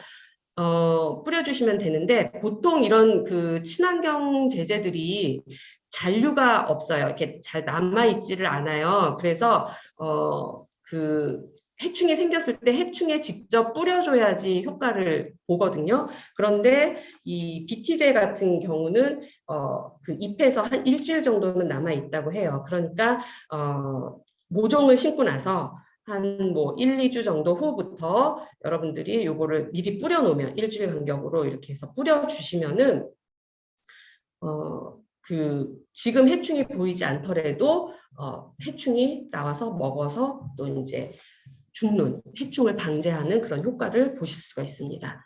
뿌려주시면 되는데, 보통 이런 그 친환경 제제들이 잔류가 없어요. 이렇게 잘 남아있지를 않아요. 그래서 그 해충이 생겼을 때 해충에 직접 뿌려줘야지 효과를 보거든요. 그런데 이 BT제 같은 경우는 그 잎에서 한 일주일 정도는 남아 있다고 해요. 그러니까 모종을 심고 나서 한 뭐 1, 2주 정도 후부터 여러분들이 요거를 미리 뿌려 놓으면 일주일 간격으로 이렇게 해서 뿌려 주시면은 그 지금 해충이 보이지 않더라도 해충이 나와서 먹어서 또 이제 죽는, 해충을 방제하는 그런 효과를 보실 수가 있습니다.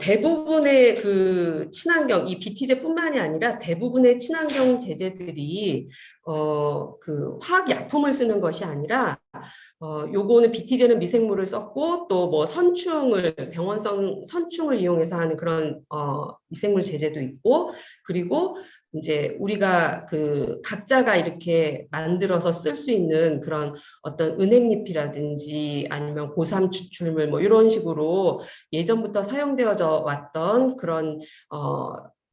대부분의 그 친환경, 이 BT제뿐만이 아니라 대부분의 친환경 제제들이 그 화학약품을 쓰는 것이 아니라 요거는 BT제는 미생물을 썼고, 또 뭐 병원성 선충을 이용해서 하는 그런 미생물 제제도 있고, 그리고 이제 우리가 그 각자가 이렇게 만들어서 쓸 수 있는 그런 어떤 은행잎이라든지 아니면 고삼 추출물 뭐 이런 식으로 예전부터 사용되어져 왔던 그런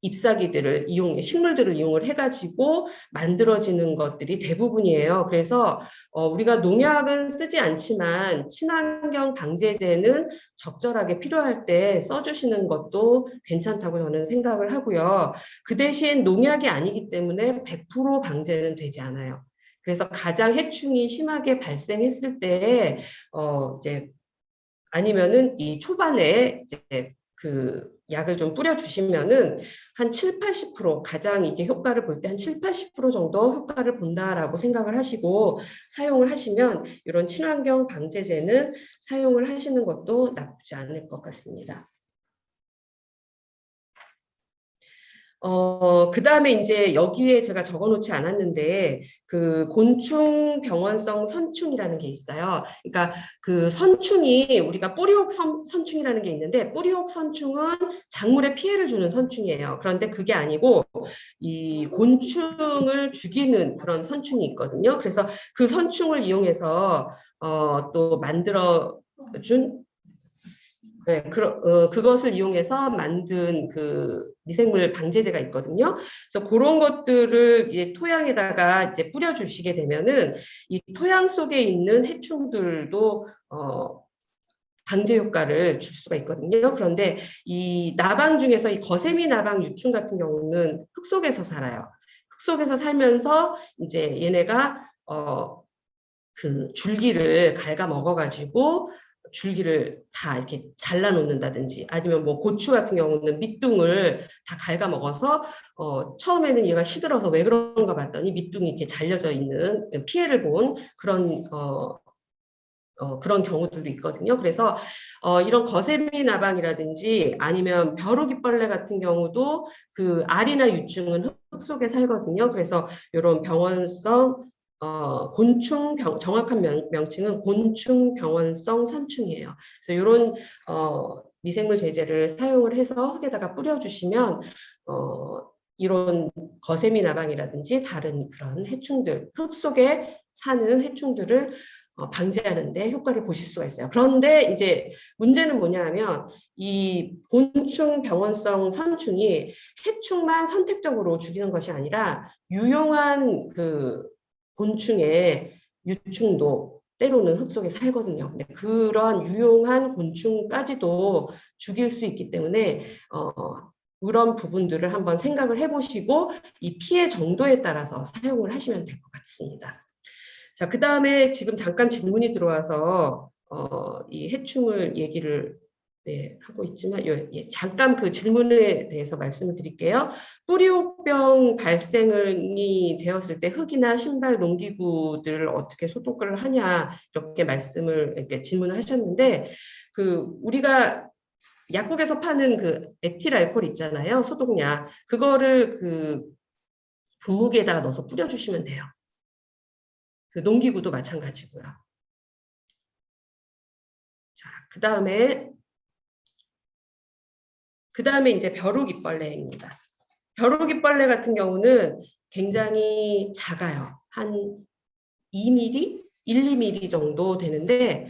잎사귀들을 식물들을 이용을 해가지고 만들어지는 것들이 대부분이에요. 그래서 우리가 농약은 쓰지 않지만 친환경 방제제는 적절하게 필요할 때 써주시는 것도 괜찮다고 저는 생각을 하고요. 그 대신 농약이 아니기 때문에 100% 방제는 되지 않아요. 그래서 가장 해충이 심하게 발생했을 때 이제 아니면은 이 초반에 이제 그 약을 좀 뿌려주시면은 한 7, 80% 가장 이게 효과를 볼 때 한 7, 80% 정도 효과를 본다라고 생각을 하시고 사용을 하시면 이런 친환경 방제제는 사용을 하시는 것도 나쁘지 않을 것 같습니다. 그 다음에 이제 여기에 제가 적어놓지 않았는데, 그 곤충 병원성 선충이라는 게 있어요. 그러니까 그 선충이 우리가 뿌리옥 선충이라는 게 있는데, 뿌리옥 선충은 작물에 피해를 주는 선충이에요. 그런데 그게 아니고 이 곤충을 죽이는 그런 선충이 있거든요. 그래서 그 선충을 이용해서 또 만들어 준 네, 그것을 이용해서 만든 그 미생물 방제제가 있거든요. 그래서 그런 것들을 이제 토양에다가 이제 뿌려주시게 되면은 이 토양 속에 있는 해충들도 방제 효과를 줄 수가 있거든요. 그런데 이 나방 중에서 이 거세미 나방 유충 같은 경우는 흙 속에서 살아요. 흙 속에서 살면서 이제 얘네가 그 줄기를 갉아 먹어가지고 줄기를 다 이렇게 잘라 놓는다든지, 아니면 뭐 고추 같은 경우는 밑둥을 다 갉아 먹어서 처음에는 얘가 시들어서 왜 그런가 봤더니 밑둥이 이렇게 잘려져 있는 피해를 본 그런 그런 경우들도 있거든요. 그래서 이런 거세미 나방이라든지 아니면 벼룩이벌레 같은 경우도 그 알이나 유충은 흙 속에 살거든요. 그래서 이런 병원성 정확한 명칭은 곤충 병원성 선충이에요. 그래서 이런 미생물 제제를 사용을 해서 흙에다가 뿌려주시면 이런 거세미 나방이라든지 다른 그런 해충들, 흙 속에 사는 해충들을 방지하는 데 효과를 보실 수가 있어요. 그런데 이제 문제는 뭐냐면 이 곤충 병원성 선충이 해충만 선택적으로 죽이는 것이 아니라 유용한 그 곤충의 유충도 때로는 흙 속에 살거든요. 근데 그런 유용한 곤충까지도 죽일 수 있기 때문에 그런 부분들을 한번 생각을 해보시고 이 피해 정도에 따라서 사용을 하시면 될 것 같습니다. 자, 그 다음에 지금 잠깐 질문이 들어와서 이 해충을 얘기를 하고 있지만 잠깐 그 질문에 대해서 말씀을 드릴게요. 뿌리옥병 발생이 되었을 때 흙이나 신발, 농기구들을 어떻게 소독을 하냐 이렇게 이렇게 질문을 하셨는데 우리가 약국에서 파는 그 에틸 알코올 있잖아요. 소독약. 그거를 그 분무기에다가 넣어서 뿌려주시면 돼요. 그 농기구도 마찬가지고요. 자, 그 다음에 이제 벼룩이벌레입니다. 벼룩이벌레 같은 경우는 굉장히 작아요. 한 2mm, 1, 2mm 정도 되는데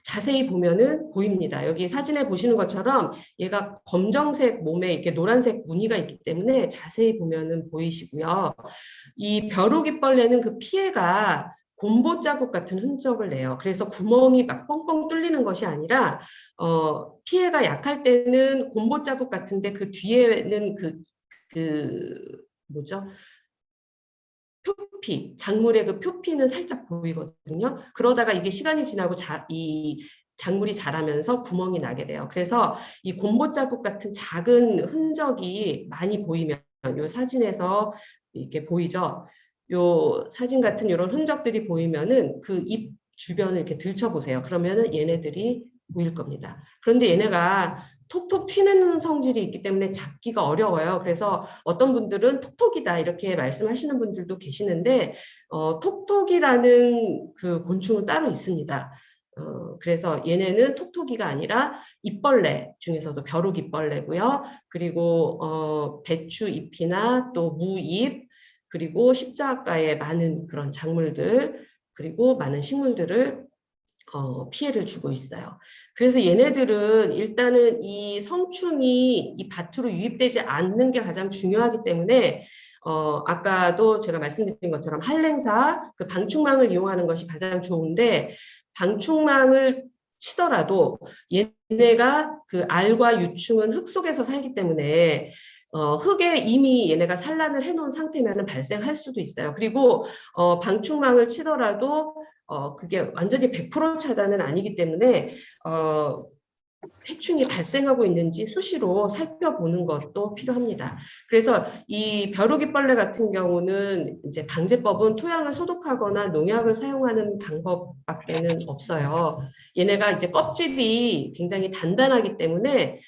자세히 보면은 보입니다. 여기 사진에 보시는 것처럼 얘가 검정색 몸에 이렇게 노란색 무늬가 있기 때문에 자세히 보면은 보이시고요. 이 벼룩이벌레는 그 피해가 곰보 자국 같은 흔적을 내요. 그래서 구멍이 막 뻥뻥 뚫리는 것이 아니라 피해가 약할 때는 곰보 자국 같은데 그 뒤에는 뭐죠? 표피, 작물의 그 표피는 살짝 보이거든요. 그러다가 이게 시간이 지나고 이 작물이 자라면서 구멍이 나게 돼요. 그래서 이 곰보 자국 같은 작은 흔적이 많이 보이면 이 사진에서 이렇게 보이죠. 요 사진 같은 이런 흔적들이 보이면은 그 잎 주변을 이렇게 들춰보세요. 그러면은 얘네들이 보일 겁니다. 그런데 얘네가 톡톡 튀는 성질이 있기 때문에 잡기가 어려워요. 그래서 어떤 분들은 톡톡이다 이렇게 말씀하시는 분들도 계시는데 톡톡이라는 그 곤충은 따로 있습니다. 그래서 얘네는 톡톡이가 아니라 잎벌레 중에서도 벼룩잎벌레고요. 그리고 배추 잎이나 또 무잎 그리고 십자가에 많은 그런 작물들 그리고 많은 식물들을 피해를 주고 있어요. 그래서 얘네들은 일단은 이 성충이 이 밭으로 유입되지 않는 게 가장 중요하기 때문에 아까도 제가 말씀드린 것처럼 한랭사 그 방충망을 이용하는 것이 가장 좋은데 방충망을 치더라도 얘네가 그 알과 유충은 흙 속에서 살기 때문에 흙에 이미 얘네가 산란을 해놓은 상태면 발생할 수도 있어요. 그리고 방충망을 치더라도 그게 완전히 100% 차단은 아니기 때문에 해충이 발생하고 있는지 수시로 살펴보는 것도 필요합니다. 그래서 이 벼룩이벌레 같은 경우는 이제 방제법은 토양을 소독하거나 농약을 사용하는 방법밖에는 없어요. 얘네가 이제 껍질이 굉장히 단단하기 때문에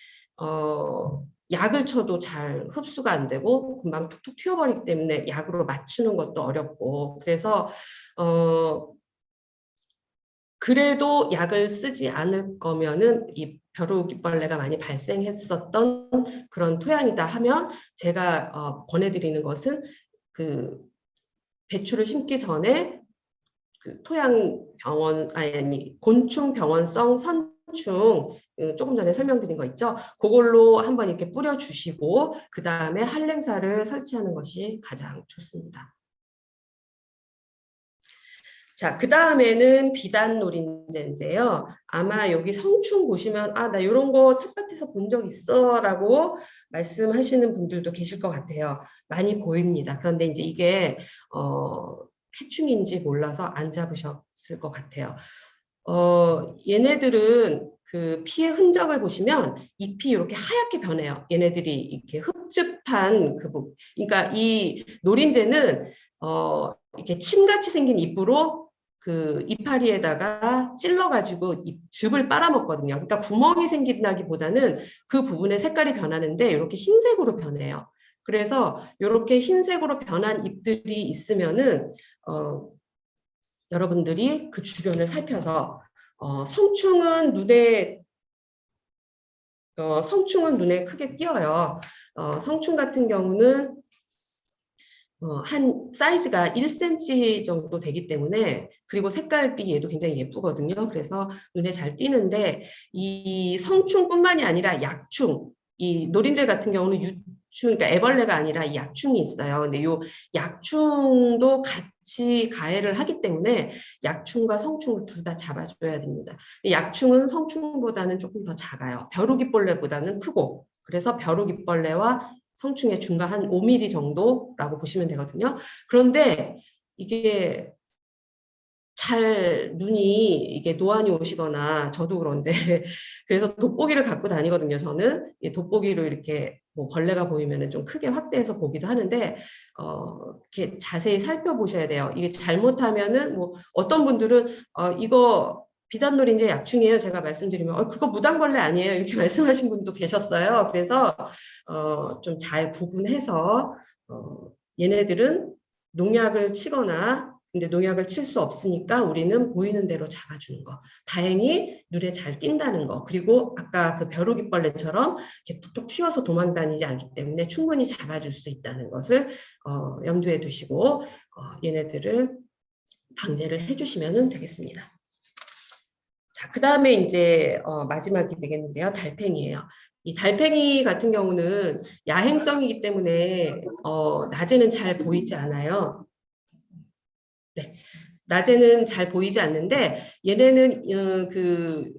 약을 쳐도 잘 흡수가 안 되고 금방 툭툭 튀어버리기 때문에 약으로 맞추는 것도 어렵고 그래서 그래도 약을 쓰지 않을 거면은 이 벼룩이벌레가 많이 발생했었던 그런 토양이다 하면 제가 권해드리는 것은 그 배추를 심기 전에 그 토양 병원 아니 곤충 병원성 선충 조금 전에 설명드린 거 있죠. 그걸로 한번 이렇게 뿌려주시고 그 다음에 한랭사를 설치하는 것이 가장 좋습니다. 자, 그 다음에는 비단 노린재인데요. 아마 여기 성충 보시면 나 이런 거 텃밭에서 본 적 있어 라고 말씀하시는 분들도 계실 것 같아요. 많이 보입니다. 그런데 이제 이게 해충인지 몰라서 안 잡으셨을 것 같아요. 얘네들은 그 피해 흔적을 보시면 잎이 이렇게 하얗게 변해요. 얘네들이 이렇게 흡즙한 그 부분. 그러니까 이 노린재는 이렇게 침같이 생긴 잎으로 그 이파리에다가 찔러가지고 즙을 빨아먹거든요. 그러니까 구멍이 생긴다기보다는 그 부분의 색깔이 변하는데 이렇게 흰색으로 변해요. 그래서 이렇게 흰색으로 변한 잎들이 있으면은 여러분들이 그 주변을 살펴서 성충은 눈에 크게 띄어요. 성충 같은 경우는 한 사이즈가 1cm 정도 되기 때문에, 그리고 색깔이 얘도 굉장히 예쁘거든요. 그래서 눈에 잘 띄는데, 이 성충뿐만이 아니라 약충, 이 노린재 같은 경우는 유충, 그러니까 애벌레가 아니라 이 약충이 있어요. 근데 이 약충도 같이 가해를 하기 때문에 약충과 성충을 둘 다 잡아줘야 됩니다. 약충은 성충보다는 조금 더 작아요. 벼룩이벌레보다는 크고, 그래서 벼룩이벌레와 성충의 중간 한 5mm 정도라고 보시면 되거든요. 그런데 이게 잘 눈이 이게 노안이 오시거나 저도 그런데 그래서 돋보기를 갖고 다니거든요. 저는 돋보기로 이렇게 뭐 벌레가 보이면은 좀 크게 확대해서 보기도 하는데 이렇게 자세히 살펴보셔야 돼요. 이게 잘못하면은 뭐 어떤 분들은 이거 비단놀이인제 약충이에요. 제가 말씀드리면 그거 무당벌레 아니에요. 이렇게 말씀하신 분도 계셨어요. 그래서 좀 잘 구분해서 얘네들은 농약을 치거나 근데 농약을 칠 수 없으니까 우리는 보이는 대로 잡아주는 거. 다행히 눈에 잘 띈다는 거. 그리고 아까 그 벼룩이벌레처럼 이렇게 톡톡 튀어서 도망다니지 않기 때문에 충분히 잡아줄 수 있다는 것을 염두에 두시고 얘네들을 방제를 해주시면 되겠습니다. 자, 그 다음에 이제 마지막이 되겠는데요. 달팽이에요. 이 달팽이 같은 경우는 야행성이기 때문에 낮에는 잘 보이지 않아요. 네. 낮에는 잘 보이지 않는데 얘네는 그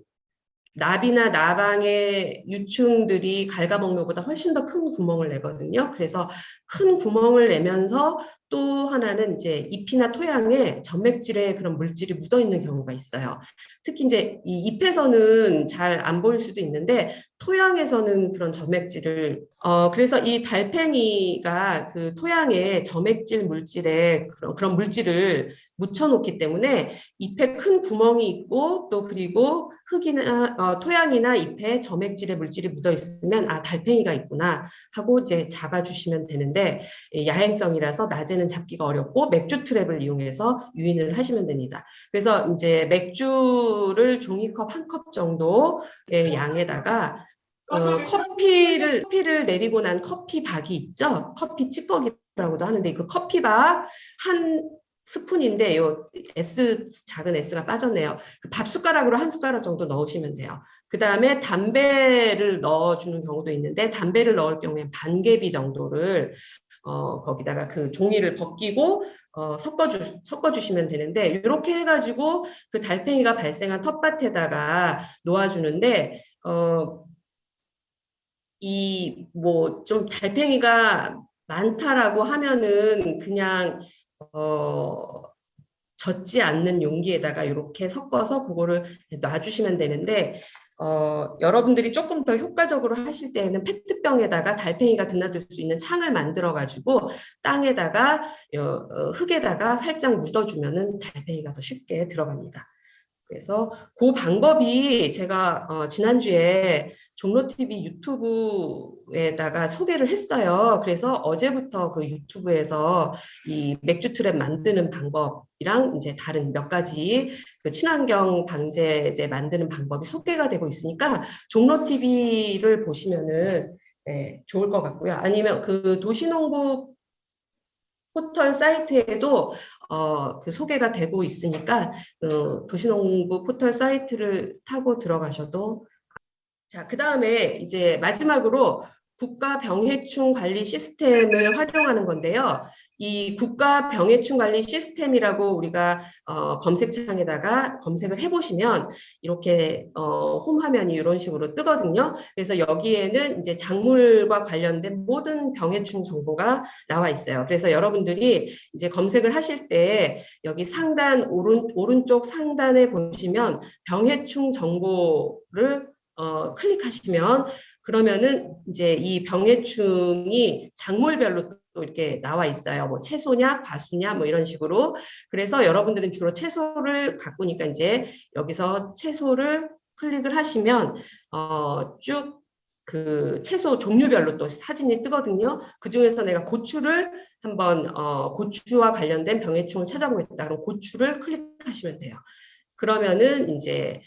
나비나 나방의 유충들이 갉아먹는 것보다 훨씬 더 큰 구멍을 내거든요. 그래서 큰 구멍을 내면서 또 하나는 이제 잎이나 토양에 점맥질의 그런 물질이 묻어 있는 경우가 있어요. 특히 이제 이 잎에서는 잘 안 보일 수도 있는데 토양에서는 그런 점맥질을 그래서 이 달팽이가 그 토양에 점액질 물질에 그런 물질을 묻혀놓기 때문에 잎에 큰 구멍이 있고 또 그리고 흙이나 토양이나 잎에 점액질의 물질이 묻어 있으면 달팽이가 있구나 하고 이제 잡아주시면 되는데 야행성이라서 낮에는 잡기가 어렵고 맥주 트랩을 이용해서 유인을 하시면 됩니다. 그래서 이제 맥주를 종이컵 한 컵 정도의 양에다가 커피를 내리고 난 커피박이 있죠. 커피 찌꺼기라고도 하는데 그 커피박 한 스푼인데 요 작은 S가 빠졌네요. 그 밥 숟가락으로 한 숟가락 정도 넣으시면 돼요. 그 다음에 담배를 넣어주는 경우도 있는데 담배를 넣을 경우에 반개비 정도를 거기다가 그 종이를 벗기고 섞어주시면 되는데 이렇게 해가지고 그 달팽이가 발생한 텃밭에다가 놓아주는데 이 뭐 좀 달팽이가 많다라고 하면은 그냥 젖지 않는 용기에다가 이렇게 섞어서 그거를 놔주시면 되는데 여러분들이 조금 더 효과적으로 하실 때에는 페트병에다가 달팽이가 드나들 수 있는 창을 만들어 가지고 땅에다가 흙에다가 살짝 묻어주면은 달팽이가 더 쉽게 들어갑니다. 그래서 그 방법이 제가 지난주에 종로TV 유튜브에다가 소개를 했어요. 그래서 어제부터 그 유튜브에서 이 맥주 트랩 만드는 방법이랑 이제 다른 몇 가지 그 친환경 방제제 만드는 방법이 소개가 되고 있으니까 종로TV를 보시면은 좋을 것 같고요. 아니면 그 도시농부 포털 사이트에도 그 소개가 되고 있으니까 도시농부 포털 사이트를 타고 들어가셔도 자, 그 다음에 이제 마지막으로 국가병해충 관리 시스템을 활용하는 건데요. 이 국가병해충 관리 시스템이라고 우리가 검색창에다가 검색을 해보시면 이렇게 홈 화면이 이런 식으로 뜨거든요. 그래서 여기에는 이제 작물과 관련된 모든 병해충 정보가 나와 있어요. 그래서 여러분들이 이제 검색을 하실 때 여기 상단 오른쪽 상단에 보시면 병해충 정보를 클릭하시면 그러면은 이제 이 병해충이 작물별로 또 이렇게 나와 있어요. 뭐 채소냐, 과수냐, 뭐 이런 식으로. 그래서 여러분들은 주로 채소를 가꾸니까 이제 여기서 채소를 클릭을 하시면 쭉 그 채소 종류별로 또 사진이 뜨거든요. 그 중에서 내가 고추를 한번 고추와 관련된 병해충을 찾아보겠다. 그럼 고추를 클릭하시면 돼요. 그러면은 이제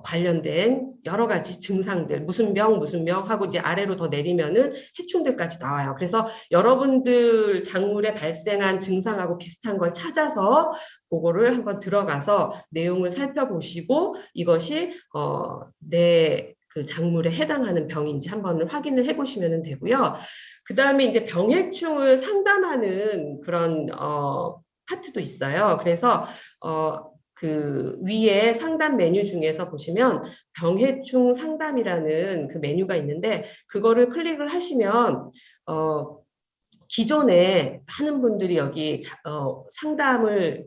관련된 여러 가지 증상들, 무슨 병 하고 이제 아래로 더 내리면은 해충들까지 나와요. 그래서 여러분들 작물에 발생한 증상하고 비슷한 걸 찾아서 그거를 한번 들어가서 내용을 살펴보시고 이것이 내 그 작물에 해당하는 병인지 한번 확인을 해보시면 되고요. 그 다음에 이제 병해충을 상담하는 그런 파트도 있어요. 그래서 그 위에 상담 메뉴 중에서 보시면 병해충 상담이라는 그 메뉴가 있는데 그거를 클릭을 하시면 기존에 많은 분들이 여기 상담을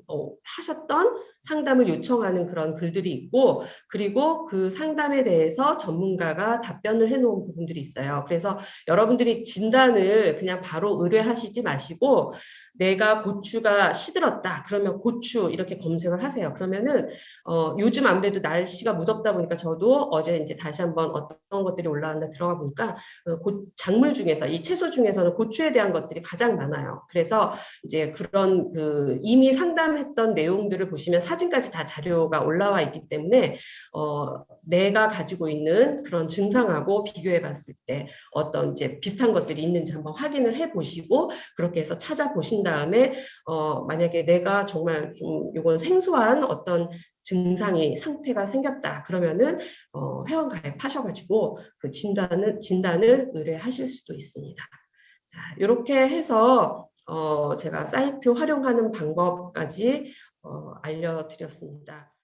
하셨던 상담을 요청하는 그런 글들이 있고 그리고 그 상담에 대해서 전문가가 답변을 해놓은 부분들이 있어요. 그래서 여러분들이 진단을 그냥 바로 의뢰하시지 마시고 내가 고추가 시들었다 그러면 고추 이렇게 검색을 하세요. 그러면은 요즘 아무래도 날씨가 무덥다 보니까 저도 어제 이제 다시 한번 어떤 것들이 올라왔나 들어가 보니까 작물 중에서 이 채소 중에서는 고추에 대한 것들이 가장 많아요. 그래서 이제 그런 그 이미 상담했던 내용들을 보시면 사진까지 다 자료가 올라와 있기 때문에 내가 가지고 있는 그런 증상하고 비교해 봤을 때 어떤 이제 비슷한 것들이 있는지 한번 확인을 해 보시고 그렇게 해서 찾아보신 다음에 만약에 내가 정말 좀 이건 생소한 어떤 증상이 상태가 생겼다 그러면은 회원 가입하셔가지고 그 진단을 의뢰하실 수도 있습니다. 자, 이렇게 해서 제가 사이트 활용하는 방법까지 알려드렸습니다.